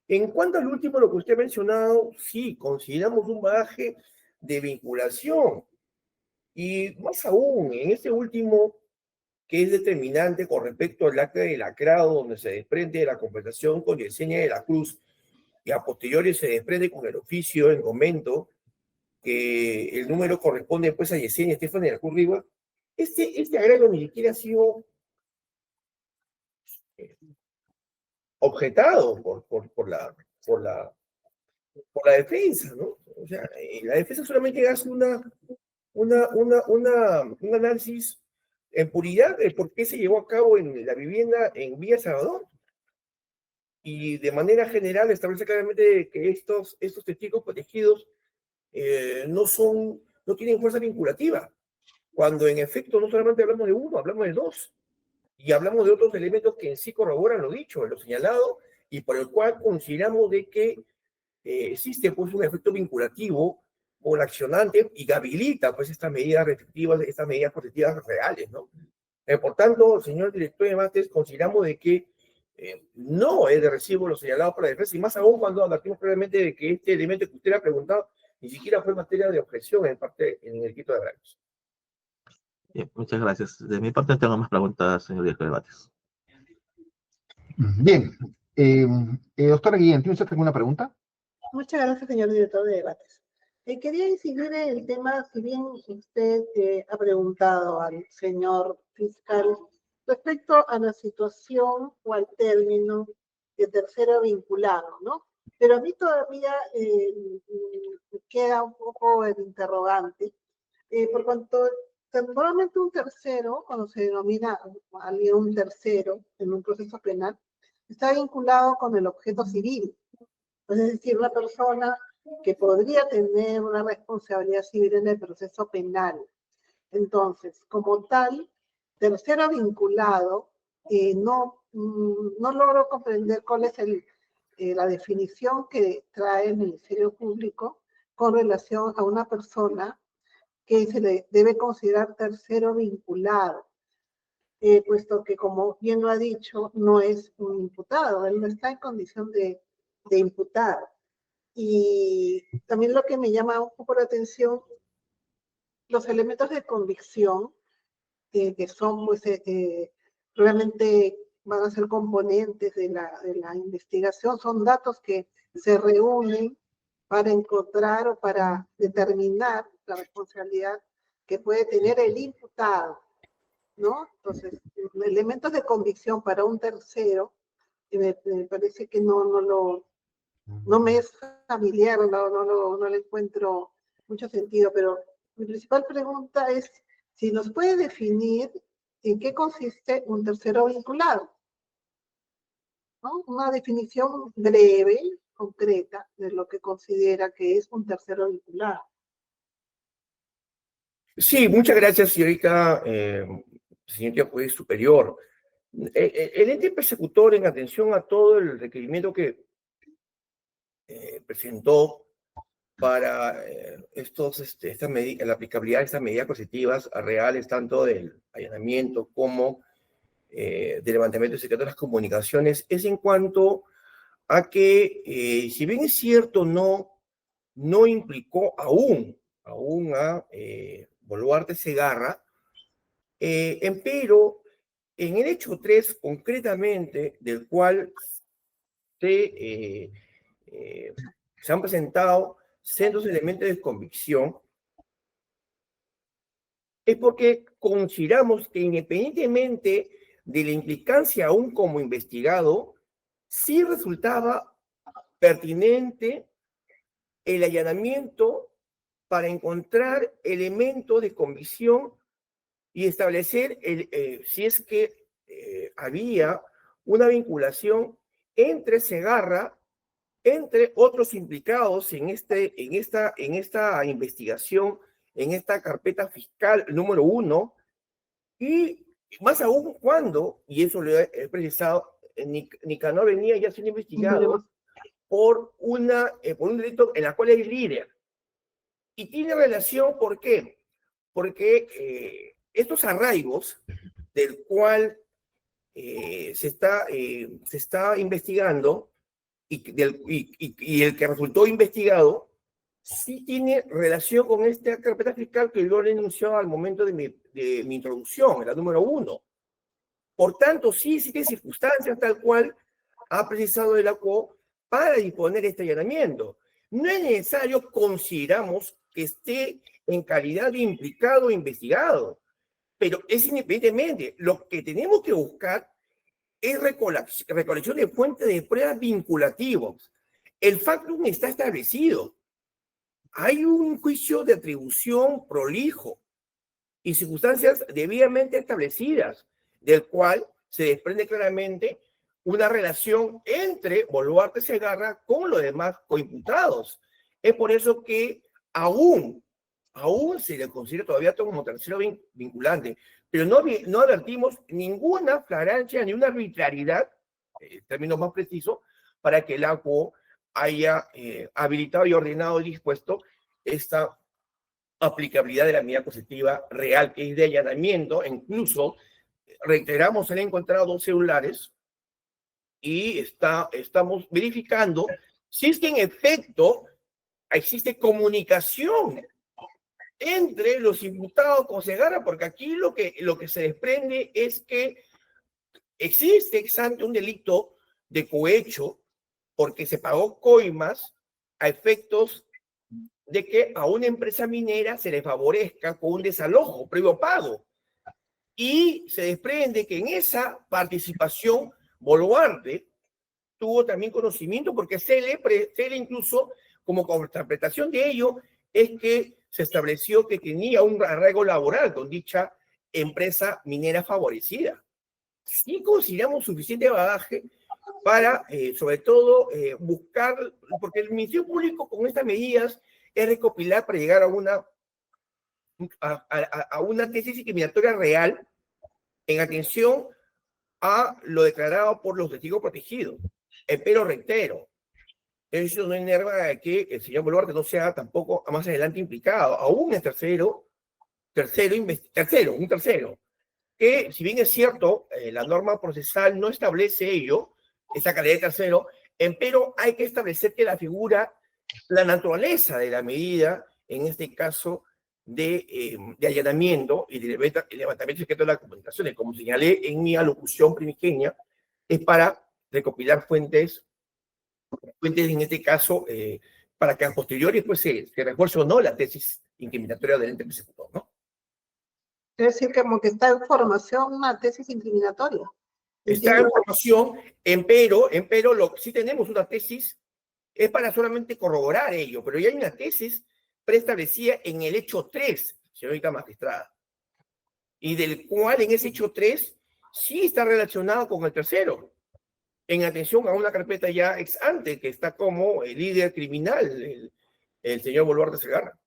En cuanto al último, lo que usted ha mencionado, sí, consideramos un bagaje de vinculación. Y más aún, en este último, que es determinante con respecto al acta de lacrado, donde se desprende de la compensación con Yesenia de la Cruz, y a posteriori se desprende con el oficio en comento, que el número corresponde pues a Yesenia Estefan de la Cruz Rivas. Este agravio ni siquiera ha sido objetado por la defensa, ¿no? O sea, la defensa solamente hace un análisis en puridad de por qué se llevó a cabo en la vivienda en Villa Salvador. Y de manera general establece claramente que estos testigos protegidos no tienen fuerza vinculativa, cuando en efecto no solamente hablamos de uno, hablamos de dos. Y hablamos de otros elementos que en sí corroboran lo dicho, lo señalado, y por el cual consideramos de que existe pues un efecto vinculativo con el accionante y que habilita pues estas medidas restrictivas, estas medidas protectivas reales, ¿no? Por tanto, señor director de debates, consideramos de que no es de recibo lo señalado por la defensa, y más aún cuando advertimos previamente de que este elemento que usted ha preguntado ni siquiera fue materia de objeción en el quito de agravios. Bien, muchas gracias. De mi parte tengo más preguntas, señor director de debates. Bien. Doctora Guillén, ¿tiene usted alguna pregunta? Muchas gracias, señor director de debates. Quería incidir en el tema, si bien usted ha preguntado al señor fiscal respecto a la situación o al término de tercero vinculado, ¿no? Pero a mí todavía me queda un poco el interrogante, por cuanto temporalmente un tercero, cuando se denomina a alguien un tercero en un proceso penal, está vinculado con el objeto civil. Es decir, una persona que podría tener una responsabilidad civil en el proceso penal. Entonces, como tal, tercero vinculado, no logro comprender cuál es la definición que trae el Ministerio Público con relación a una persona que se le debe considerar tercero vinculado, puesto que, como bien lo ha dicho, no es un imputado, él no está en condición de imputar. Y también lo que me llama un poco la atención, los elementos de convicción, que son pues, realmente van a ser componentes de la investigación, son datos que se reúnen para encontrar o para determinar la responsabilidad que puede tener el imputado, ¿no? Entonces, elementos de convicción para un tercero, me parece que no me es familiar, no le encuentro mucho sentido, pero mi principal pregunta es si nos puede definir en qué consiste un tercero vinculado, ¿no? Una definición breve, concreta, de lo que considera que es un tercero vinculado. Sí, muchas gracias, señorita, señorita juez superior. El ente persecutor, en atención a todo el requerimiento que presentó para la aplicabilidad de estas medidas coercitivas reales, tanto del allanamiento como del levantamiento de secreto de las comunicaciones, es en cuanto a que, si bien es cierto, no implicó aún a Boluarte Segarra, empero en el hecho 3, concretamente, del cual se han presentado sendos elementos de convicción, es porque consideramos que independientemente de la implicancia aún como investigado, sí resultaba pertinente el allanamiento para encontrar elementos de convicción y establecer si es que había una vinculación entre Segarra, entre otros implicados en esta investigación, en esta carpeta fiscal número 1, y más aún cuando, y eso lo he precisado, Nicanor venía ya siendo investigado por un delito en la cual es líder. Y tiene relación, ¿por qué? Porque estos arraigos del cual se está investigando y el que resultó investigado, sí tiene relación con esta carpeta fiscal que yo le enunciado al momento de mi introducción, la número 1. Por tanto, sí existen circunstancias tal cual ha precisado el ACO para disponer este allanamiento. No es necesario, consideramos, que esté en calidad de implicado o investigado, pero es independientemente. Lo que tenemos que buscar es recolección de fuentes de pruebas vinculativos. El factum está establecido. Hay un juicio de atribución prolijo y circunstancias debidamente establecidas, del cual se desprende claramente una relación entre Boluarte Segarra con los demás coimputados. Es por eso que aún se le considera todavía como tercero vinculante, pero no advertimos ninguna flagrancia ni una arbitrariedad, términos más precisos, para que el ACO haya habilitado y ordenado y dispuesto esta aplicabilidad de la medida coercitiva real, que es de allanamiento. Incluso, reiteramos, se han encontrado 2 celulares y estamos verificando si es que en efecto existe comunicación entre los imputados con Segarra, porque aquí lo que se desprende es que existe ex ante un delito de cohecho porque se pagó coimas a efectos de que a una empresa minera se le favorezca con un desalojo previo pago. Y se desprende que en esa participación Boluarte tuvo también conocimiento, porque se le incluso, como interpretación de ello, es que se estableció que tenía un arraigo laboral con dicha empresa minera favorecida. Sí consideramos suficiente bagaje para, sobre todo, buscar, porque el Ministerio Público con estas medidas es recopilar para llegar a una tesis discriminatoria real en atención a lo declarado por los testigos protegidos. Pero reitero, eso no enerva que el señor Boluarte no sea tampoco más adelante implicado. Aún es un tercero, que si bien es cierto, la norma procesal no establece ello, esa calidad de tercero, pero hay que establecer que la naturaleza de la medida, en este caso de allanamiento y de levantamiento secreto de las comunicaciones, como señalé en mi alocución primigenia, es para recopilar fuentes en este caso, para que a posteriori pues, se refuerce o no la tesis incriminatoria del ente persecutor, ¿no? Es decir, como que está en formación una tesis incriminatoria. Está en formación, empero sí tenemos una tesis, es para solamente corroborar ello, pero ya hay una tesis preestablecida en el hecho 3, señorita magistrada, y del cual en ese hecho 3 sí está relacionado con el tercero, en atención a una carpeta ya ex ante, que está como el líder criminal, el señor Boluarte Segarra.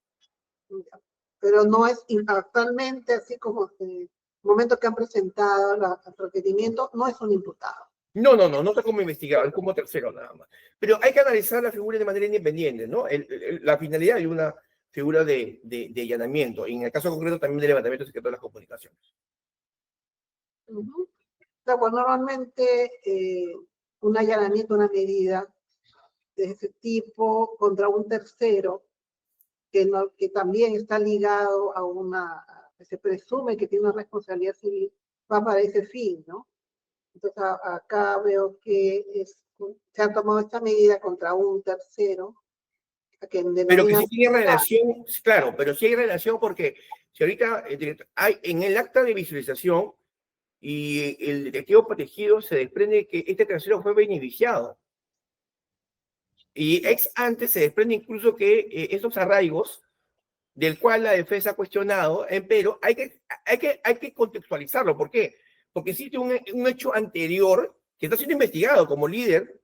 Pero no es actualmente, así como en el momento que han presentado el requerimiento, no es un imputado. No está como investigado, es como tercero nada más. Pero hay que analizar la figura de manera independiente, ¿no? La finalidad de una figura de allanamiento, y en el caso concreto también de levantamiento secreto de las comunicaciones. O sea, pues normalmente un allanamiento, una medida de ese tipo contra un tercero que también está ligado que se presume que tiene una responsabilidad civil, va para ese fin, ¿no? Entonces acá veo que se ha tomado esta medida contra un tercero Pero que sí tiene relación, claro, pero sí hay relación porque si ahorita hay en el acta de visualización y el detectivo protegido se desprende que este tercero fue beneficiado. Y ex antes se desprende incluso que esos arraigos, del cual la defensa ha cuestionado, pero hay que contextualizarlo. ¿Por qué? Porque existe un hecho anterior que está siendo investigado como líder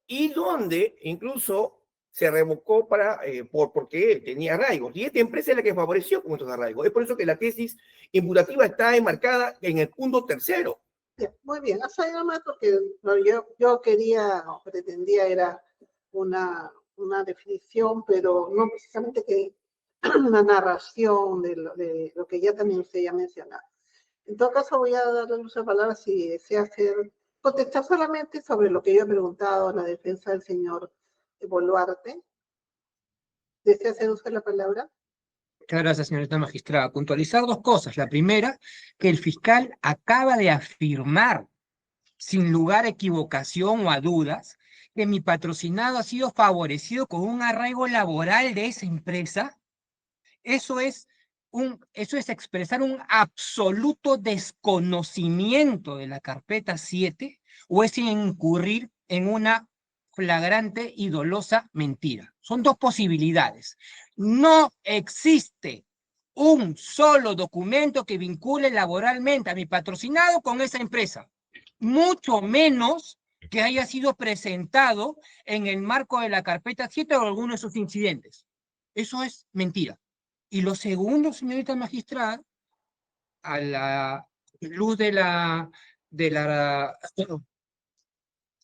y donde incluso se revocó porque tenía arraigos. Y esta empresa es la que favoreció con estos arraigos. Es por eso que la tesis imputativa está enmarcada en el punto tercero. Muy bien, hasta ahí nomás porque yo quería o pretendía era una definición, pero no precisamente que una narración de lo que ya también usted ya mencionaba. En todo caso, voy a darle uso de palabras si desea contestar solamente sobre lo que yo he preguntado a la defensa del señor Boluarte. ¿Desea hacer uso de la palabra? Muchas gracias, señorita magistrada. Puntualizar dos cosas. La primera, que el fiscal acaba de afirmar, sin lugar a equivocación o a dudas, que mi patrocinado ha sido favorecido con un arraigo laboral de esa empresa. Eso es expresar un absoluto desconocimiento de la carpeta 7 o es incurrir en una flagrante y dolosa mentira. Son dos posibilidades. No existe un solo documento que vincule laboralmente a mi patrocinado con esa empresa, mucho menos que haya sido presentado en el marco de la carpeta 7 o alguno de sus incidentes. Eso es mentira. Y lo segundo, señorita magistrada, a la luz de la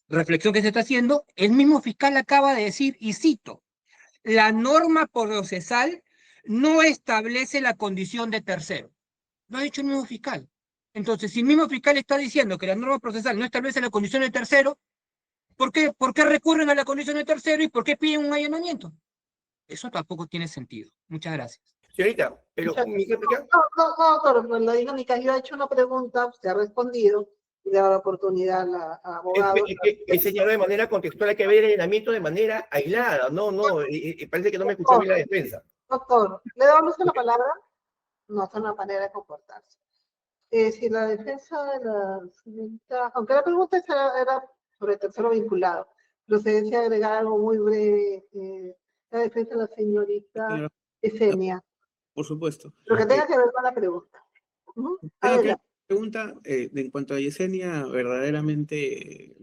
reflexión que se está haciendo, el mismo fiscal acaba de decir, y cito, la norma procesal no establece la condición de tercero. Lo ha dicho el mismo fiscal. Entonces, si el mismo fiscal está diciendo que la norma procesal no establece la condición de tercero, ¿por qué recurren a la condición de tercero y por qué piden un allanamiento? Eso tampoco tiene sentido. Muchas gracias. Señorita, pero mi réplica. No, la dinámica, yo he hecho una pregunta, usted ha respondido, y le da la oportunidad al abogado. He señalado de manera contextual, hay que ver el allanamiento de manera aislada. No, parece que no me escuchó bien la defensa. Doctor, ¿le damos la palabra? No es una manera de comportarse. Si la defensa de la señorita, aunque la pregunta era sobre el tercero vinculado, pero se desea agregar algo muy breve, la defensa de la señorita Yesenia. Por supuesto. Lo que tenga que ver con la pregunta. La pregunta, en cuanto a Yesenia, verdaderamente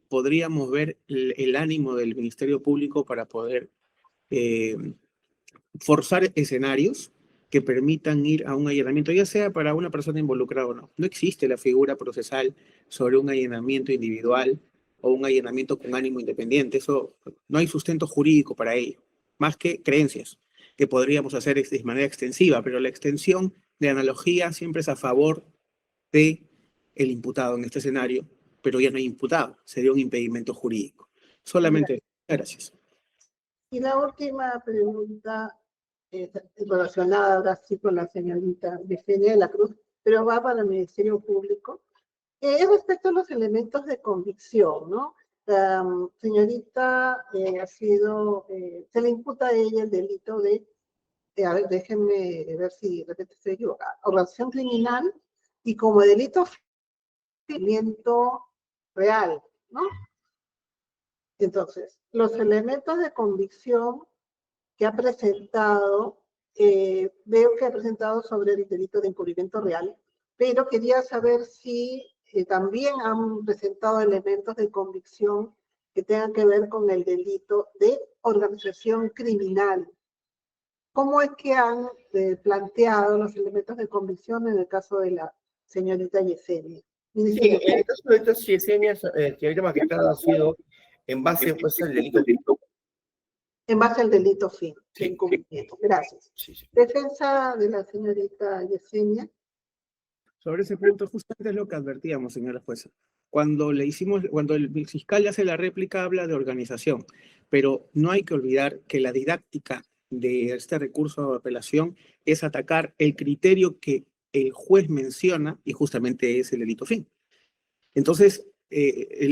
podríamos ver el ánimo del Ministerio Público para poder forzar escenarios que permitan ir a un allanamiento, ya sea para una persona involucrada o no. No existe la figura procesal sobre un allanamiento individual o un allanamiento con ánimo independiente. Eso no hay sustento jurídico para ello, más que creencias que podríamos hacer de manera extensiva, pero la extensión de analogía siempre es a favor de el imputado en este escenario, pero ya no hay imputado, sería un impedimento jurídico. Solamente, gracias. Y la última pregunta relacionada ahora sí con la señorita Yesenia de la Cruz, pero va para el Ministerio Público, es respecto a los elementos de convicción, ¿no? La señorita se le imputa a ella el delito de, a ver, déjenme ver si de repente estoy equivocada, organización criminal y como delito real, ¿no? Entonces, los elementos de convicción que ha presentado, veo que ha presentado sobre el delito de encubrimiento real, pero quería saber si también han presentado elementos de convicción que tengan que ver con el delito de organización criminal. ¿Cómo es que han planteado los elementos de convicción en el caso de la señorita Yesenia? Sí, en el caso de esta Yesenia, señorita magistrada, ha sido en base pues, al delito. En base al delito fin, sí, encubrimiento. Gracias. Sí. Defensa de la señorita Yesenia. Sobre ese punto, justamente es lo que advertíamos, señora jueza. Cuando el fiscal hace la réplica, habla de organización, pero no hay que olvidar que la didáctica de este recurso de apelación es atacar el criterio que el juez menciona y justamente es el delito fin. Entonces,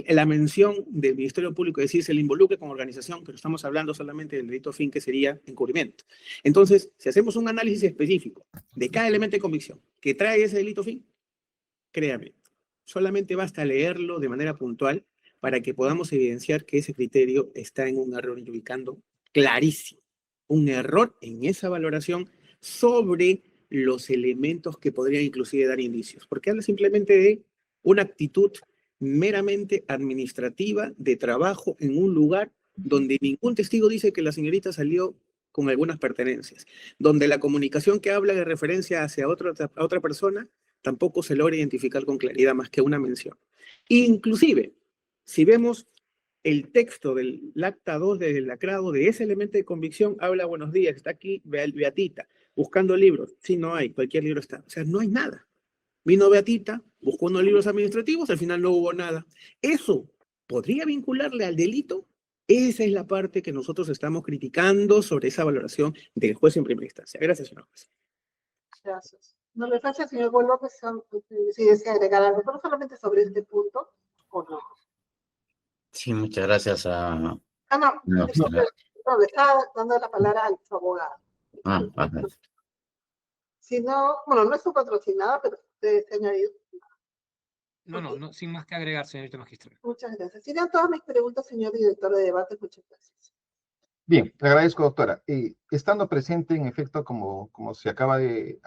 la mención del Ministerio Público, es decir, se le involucre con organización, pero estamos hablando solamente del delito fin, que sería encubrimiento. Entonces, si hacemos un análisis específico de cada elemento de convicción que trae ese delito fin, créame, solamente basta leerlo de manera puntual para que podamos evidenciar que ese criterio está en un error, y ubicando clarísimo un error en esa valoración sobre los elementos que podrían inclusive dar indicios, porque habla simplemente de una actitud meramente administrativa de trabajo en un lugar donde ningún testigo dice que la señorita salió con algunas pertenencias, donde la comunicación que habla de referencia hacia a otra persona tampoco se logra identificar con claridad más que una mención. Inclusive, si vemos el texto del acta 2 del lacrado de ese elemento de convicción, habla buenos días, está aquí Beatita, buscando libros. Sí, no hay, cualquier libro está. O sea, no hay nada. Vino Beatita, buscó unos libros administrativos, al final no hubo nada. ¿Eso podría vincularle al delito? Esa es la parte que nosotros estamos criticando sobre esa valoración del juez en primera instancia. Gracias, señor juez. Gracias. No le pasa, señor López, si desea agregar algo, pero solamente sobre este punto, ¿o no? Sí, muchas gracias a... No, No, le estaba dando la palabra al abogado. ajá. Si no, bueno, no es su patrocinada, pero usted se ha añadido. No, sin más que agregar, señorita magistrada. Muchas gracias. Serían todas mis preguntas, señor director de debate. Muchas gracias. Bien, le agradezco, doctora. Estando presente, en efecto, como se acabo de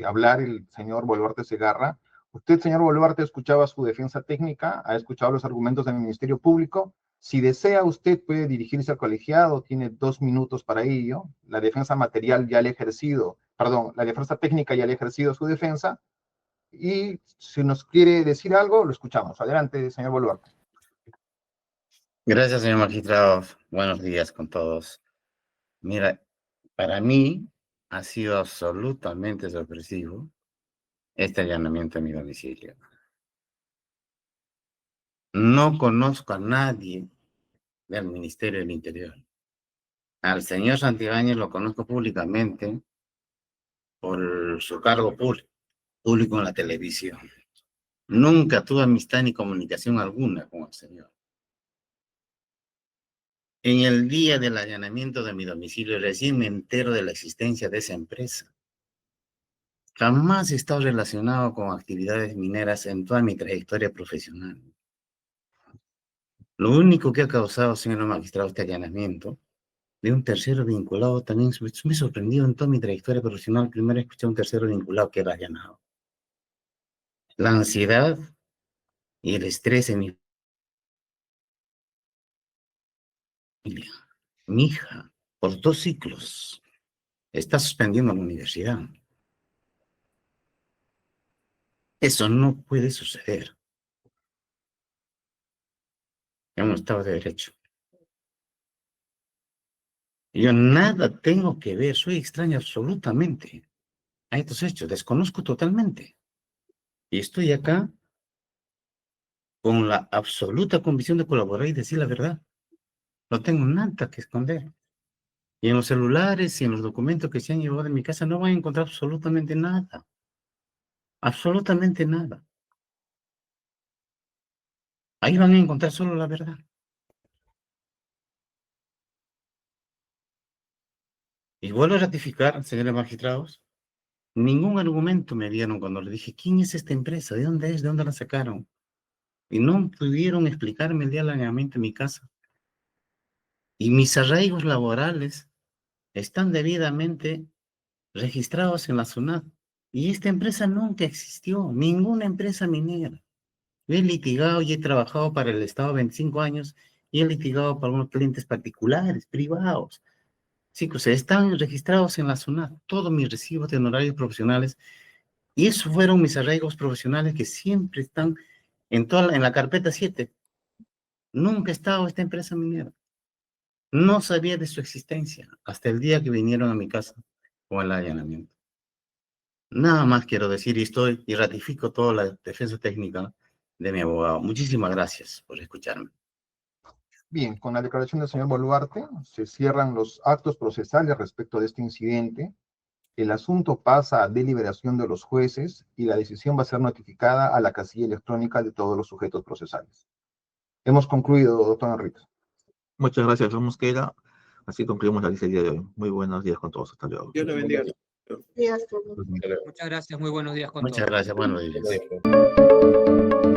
hablar el señor Boluarte Segarra, usted, señor Boluarte, escuchaba su defensa técnica, ha escuchado los argumentos del Ministerio Público. Si desea, usted puede dirigirse al colegiado, tiene 2 minutos para ello. La defensa material ya le ha ejercido, perdón, la defensa técnica ya le ha ejercido su defensa. Y si nos quiere decir algo, lo escuchamos. Adelante, señor Boluarte. Gracias, señor magistrado. Buenos días con todos. Mira, para mí ha sido absolutamente sorpresivo este allanamiento a mi domicilio. No conozco a nadie del Ministerio del Interior. Al señor Santibáñez lo conozco públicamente por su cargo público en la televisión. Nunca tuve amistad ni comunicación alguna con el señor. En el día del allanamiento de mi domicilio, recién me entero de la existencia de esa empresa. Jamás he estado relacionado con actividades mineras en toda mi trayectoria profesional. Lo único que ha causado, señor magistrado, este allanamiento de un tercero vinculado también me sorprendió en toda mi trayectoria profesional. Primero escuché a un tercero vinculado que era allanado. La ansiedad y el estrés en mi familia. Mi hija, por 2 ciclos, está suspendiendo la universidad. Eso no puede suceder en un Estado de Derecho. Yo nada tengo que ver, soy extraño absolutamente a estos hechos, desconozco totalmente. Y estoy acá con la absoluta convicción de colaborar y decir la verdad. No tengo nada que esconder. Y en los celulares y en los documentos que se han llevado de mi casa no van a encontrar absolutamente nada. Absolutamente nada. Ahí van a encontrar solo la verdad. Y vuelvo a ratificar, señores magistrados, ningún argumento me dieron cuando le dije, ¿quién es esta empresa? ¿De dónde es? ¿De dónde la sacaron? Y no pudieron explicarme el día del allanamiento en mi casa. Y mis arraigos laborales están debidamente registrados en la SUNAT. Y esta empresa nunca existió, ninguna empresa minera. Yo he litigado y he trabajado para el Estado 25 años y he litigado para unos clientes particulares, privados. Sí, o sea, están registrados en la SUNAT todos mis recibos de honorarios profesionales y esos fueron mis arraigos profesionales que siempre están en la carpeta 7. Nunca ha estado esta empresa minera. No sabía de su existencia hasta el día que vinieron a mi casa con el allanamiento. Nada más quiero decir y ratifico toda la defensa técnica de mi abogado. Muchísimas gracias por escucharme. Bien, con la declaración del señor Boluarte se cierran los actos procesales respecto de este incidente. el asunto pasa a deliberación de los jueces y la decisión va a ser notificada a la casilla electrónica de todos los sujetos procesales. Hemos concluido, doctor Enrique. Muchas gracias, Ramón Mosquera. Así concluimos la lista del día de hoy. Muy buenos días con todos. Hasta luego. Dios lo bendiga. Sí, hasta luego. Muchas gracias, muy buenos días con Muchas todos. gracias, buenos días.